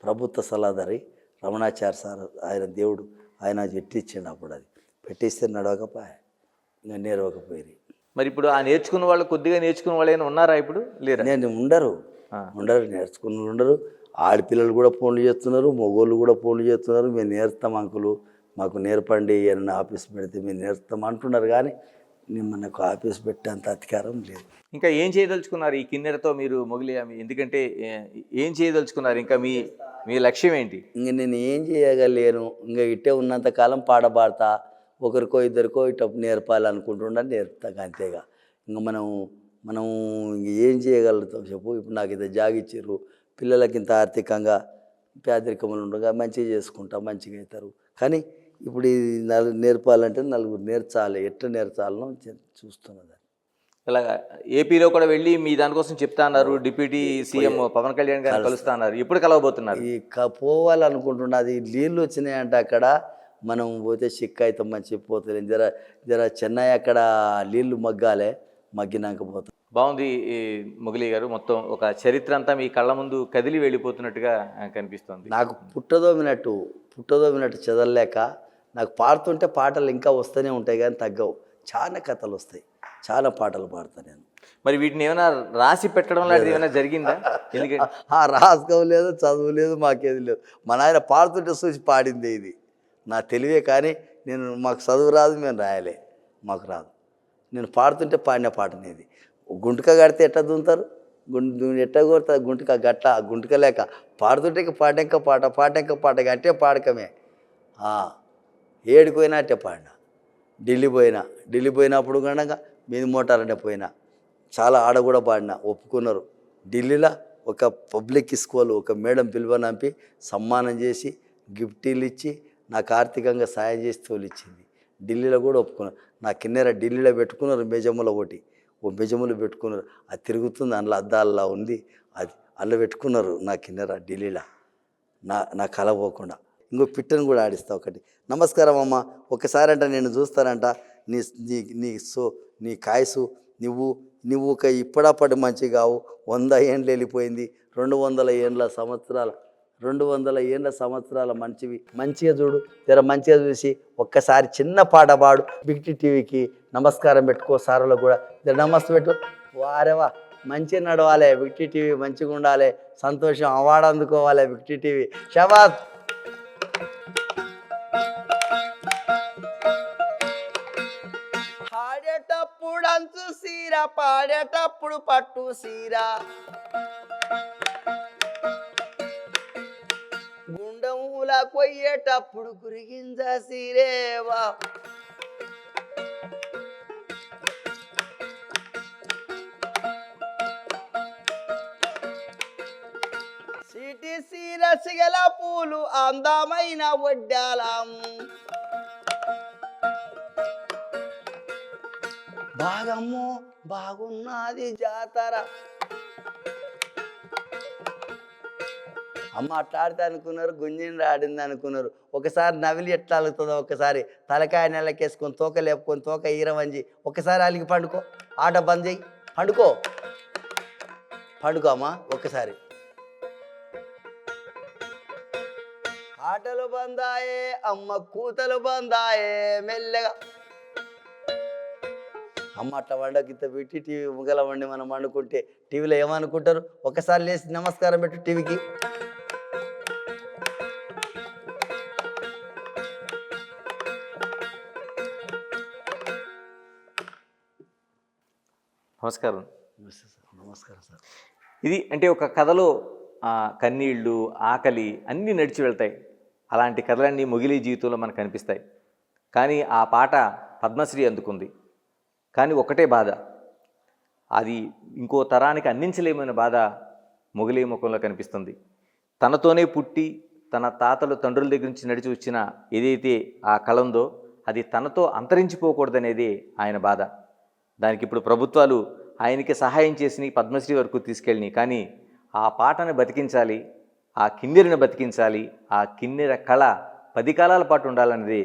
ప్రభుత్వ సలహాదారి రమణాచారి సార్, ఆయన దేవుడు, ఆయన పెట్టించిండు. అప్పుడు అది పెట్టిస్తే నడవకపోయా, ఇంకా నేర్వకపోయి. మరి ఇప్పుడు ఆ నేర్చుకున్న వాళ్ళు, కొద్దిగా నేర్చుకున్న వాళ్ళు ఏమైనా ఉన్నారా ఇప్పుడు? లేరు. ఉండరు, నేర్చుకున్న ఉండరు. ఆడపిల్లలు కూడా ఫోన్లు చేస్తున్నారు, మగోళ్ళు కూడా ఫోన్లు చేస్తున్నారు. మేము నేర్స్తాం అంకులు, మాకు నేర్పండి అని ఆఫీస్ పెడితే మేము నేర్స్తాం అంటున్నారు. కానీ మనకు ఆఫీస్ పెట్టేంత అధికారం లేదు. ఇంకా ఏం చేయదలుచుకున్నారు ఈ కిన్నెరతో మీరు మొగలి? ఎందుకంటే ఏం చేయదలుచుకున్నారు? ఇంకా మీ లక్ష్యం ఏంటి? ఇంక నేను ఏం చేయగలేను. ఇంకా ఇట్టే ఉన్నంత కాలం పాట పాడతా, ఒకరికో ఇద్దరికో ఇట్లా నేర్పాలనుకుంటున్నా, నేర్పుతా అంతేగా. ఇంకా మనం ఏం చేయగలుగుతాం చెప్పు? ఇప్పుడు నాకు ఇంత జాగిచ్చిర్రు, పిల్లలకి ఇంత ఆర్థికంగా పేదరికములు ఉండగా మంచిగా చేసుకుంటా, మంచిగా అవుతారు. కానీ ఇప్పుడు ఇది నేర్పాలంటే నలుగురు నేర్చాలి, ఎట్లా నేర్చాలనో చూస్తున్నది. అలాగా ఏపీలో కూడా వెళ్ళి మీ దానికోసం చెప్తా అన్నారు. డిప్యూటీ సీఎం పవన్ కళ్యాణ్ గారిని కలుస్తా అన్నారు. ఇప్పుడు కలవబోతున్నారు. పోవాలనుకుంటున్నది. నీళ్ళు వచ్చినాయంటే అక్కడ మనం పోతే చిక్క అయితే మంచి పోతుంది. జర చెన్నై అక్కడ నీళ్ళు మగ్గినాక పోతాం. బాగుంది మొగలి గారు. మొత్తం ఒక చరిత్ర అంతా మీ కళ్ళ ముందు కదిలి వెళ్ళిపోతున్నట్టుగా కనిపిస్తుంది. నాకు పుట్టదోమినట్టు చదవలేక నాకు పాడుతుంటే పాటలు ఇంకా వస్తూనే ఉంటాయి, కానీ తగ్గవు. చాలా కథలు వస్తాయి, చాలా పాటలు పాడతాను నేను. మరి వీటిని ఏమైనా రాసి పెట్టడం లాంటిది ఏమైనా జరిగిందా? ఎందుకంటే రాసుకోలేదు, చదువు లేదు, మాకేది లేదు. మా నాయన పాడుతుంటే చూసి పాడిందే ఇది. నా తెలివే, కానీ మాకు చదువు రాదు, మేము రాయలే, మాకు రాదు. నేను పాడుతుంటే పాడిన పాటనేది. గుంటక కడితే ఎట్లా దుంతారు, ఎట్లా కొడతారు గుంటక గట్ల, గుంటక లేక పాడుతుంటే పాటెంక పాట అట్టే పాడకమే. ఏడికి పోయినా అట్టే పాడిన. ఢిల్లీ పోయినప్పుడు కనుక మీది మోటార్ అంటే పోయినా, చాలా ఆడ కూడా పాడినా, ఒప్పుకున్నారు. ఢిల్లీలో ఒక పబ్లిక్ స్కూల్ ఒక మేడం పిలువనంపి సన్మానం చేసి గిఫ్టీలు ఇచ్చి నాకు ఆర్థికంగా సాయం చేసి తోలిచ్చింది. ఢిల్లీలో కూడా ఒప్పుకున్నారు. నా కిన్నెర ఢిల్లీలో పెట్టుకున్నారు, మెజములో ఒకటి ఓ మెజములు పెట్టుకున్నారు. అది తిరుగుతుంది, అందులో అద్దాల్లో ఉంది, అది అల్ల పెట్టుకున్నారు నా కిన్నెర ఢిల్లీలో. నా కల పోకుండా ఇంకో పిట్టను కూడా ఆడిస్తా ఒకటి. నమస్కారం అమ్మ, ఒకసారి అంట నేను చూస్తానంట నీ నీ నీ సో నీ కాయసు నువ్వు ఒక ఇప్పుడప్పటి మంచి కావు, 100 ఏండ్లు వెళ్ళిపోయింది, 200 ఏండ్ల సంవత్సరాల మంచిగా చూడు, జర మంచిగా చూసి ఒక్కసారి చిన్న పాట పాడు. బిగ్ టీవీకి నమస్కారం పెట్టుకో, సార్లకు కూడా జర నమస్తే పెట్టు. వారేవా మంచిగా నడవాలి, బిగ్ టీవీ మంచిగా ఉండాలి, సంతోషం అవార్డు అందుకోవాలి బిగ్ టీవీ. షబాష్. పాడేటప్పుడు అంచు సీర, పాడేటప్పుడు పట్టు సీర, గుండముల కొయ్యేటప్పుడు గురిగింజ సీరేవా. సిటి సీర సిగల పూలు అందమైన వడ్డాలము, బాగమ్మో బాగున్నది జాతర. అమ్మ అట్లా ఆడితే అనుకున్నారు, గుంజిని ఆడింది అనుకున్నారు. ఒకసారి నవిలి ఎట్లా అలుగుతుందో, ఒకసారి తలకాయ నెలకేసుకొని తోక లేపుకొని తోక ఈరవంజి ఒకసారి అలిగి పండుకో, ఆట బంద్ చేయి, పండుకో అమ్మ ఒక్కసారి. ఆటలు బందాయే అమ్మ, కూతలు బందాయే మెల్లగా. అమ్మ అట్లా వండకింత పెట్టి టీవీ ముగల వండి మనం వండుకుంటే టీవీలో ఏమనుకుంటారు? ఒకసారి లేచి నమస్కారం పెట్టు టీవీకి. నమస్కారం. నమస్కారం సార్. ఇది అంటే ఒక కథలో కన్నీళ్ళు, ఆకలి అన్నీ నడిచి వెళ్తాయి. అలాంటి కథలన్నీ మొగిలి జీవితంలో మనకు కనిపిస్తాయి. కానీ ఆ పాట పద్మశ్రీ అందుకుంది. కానీ ఒకటే బాధ, అది ఇంకో తరానికి అందించలేమైన బాధ మొగిలి ముఖంలో కనిపిస్తుంది. తనతోనే పుట్టి తన తాతలు తండ్రుల దగ్గర నుంచి నడిచి వచ్చిన ఏదైతే ఆ కళ ఉందో అది తనతో అంతరించిపోకూడదనేది ఆయన బాధ. దానికి ఇప్పుడు ప్రభుత్వాలు ఆయనకి సహాయం చేసి పద్మశ్రీ వరకు తీసుకెళ్ళి, కానీ ఆ పాటను బతికించాలి, ఆ కిన్నెరను బతికించాలి, ఆ కిన్నెర కళ 10 కాలాల పాటు ఉండాలన్నది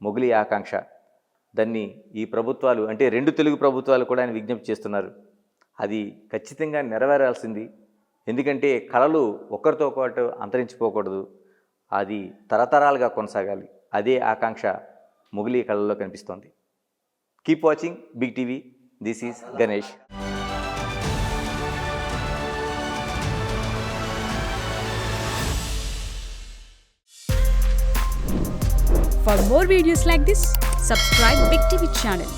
మొగిలి ఆకాంక్ష. దాన్ని ఈ ప్రభుత్వాలు అంటే 2 తెలుగు ప్రభుత్వాలు కూడా ఆయన విజ్ఞప్తి చేస్తున్నారు. అది ఖచ్చితంగా నెరవేరాల్సింది. ఎందుకంటే కళలు ఒకరితో ఒకటి అంతరించిపోకూడదు, అది తరతరాలుగా కొనసాగాలి. అదే ఆకాంక్ష మొగిలి కళల్లో కనిపిస్తోంది. Keep watching Big TV. This is Ganesh. For more videos like this, subscribe Big TV channel.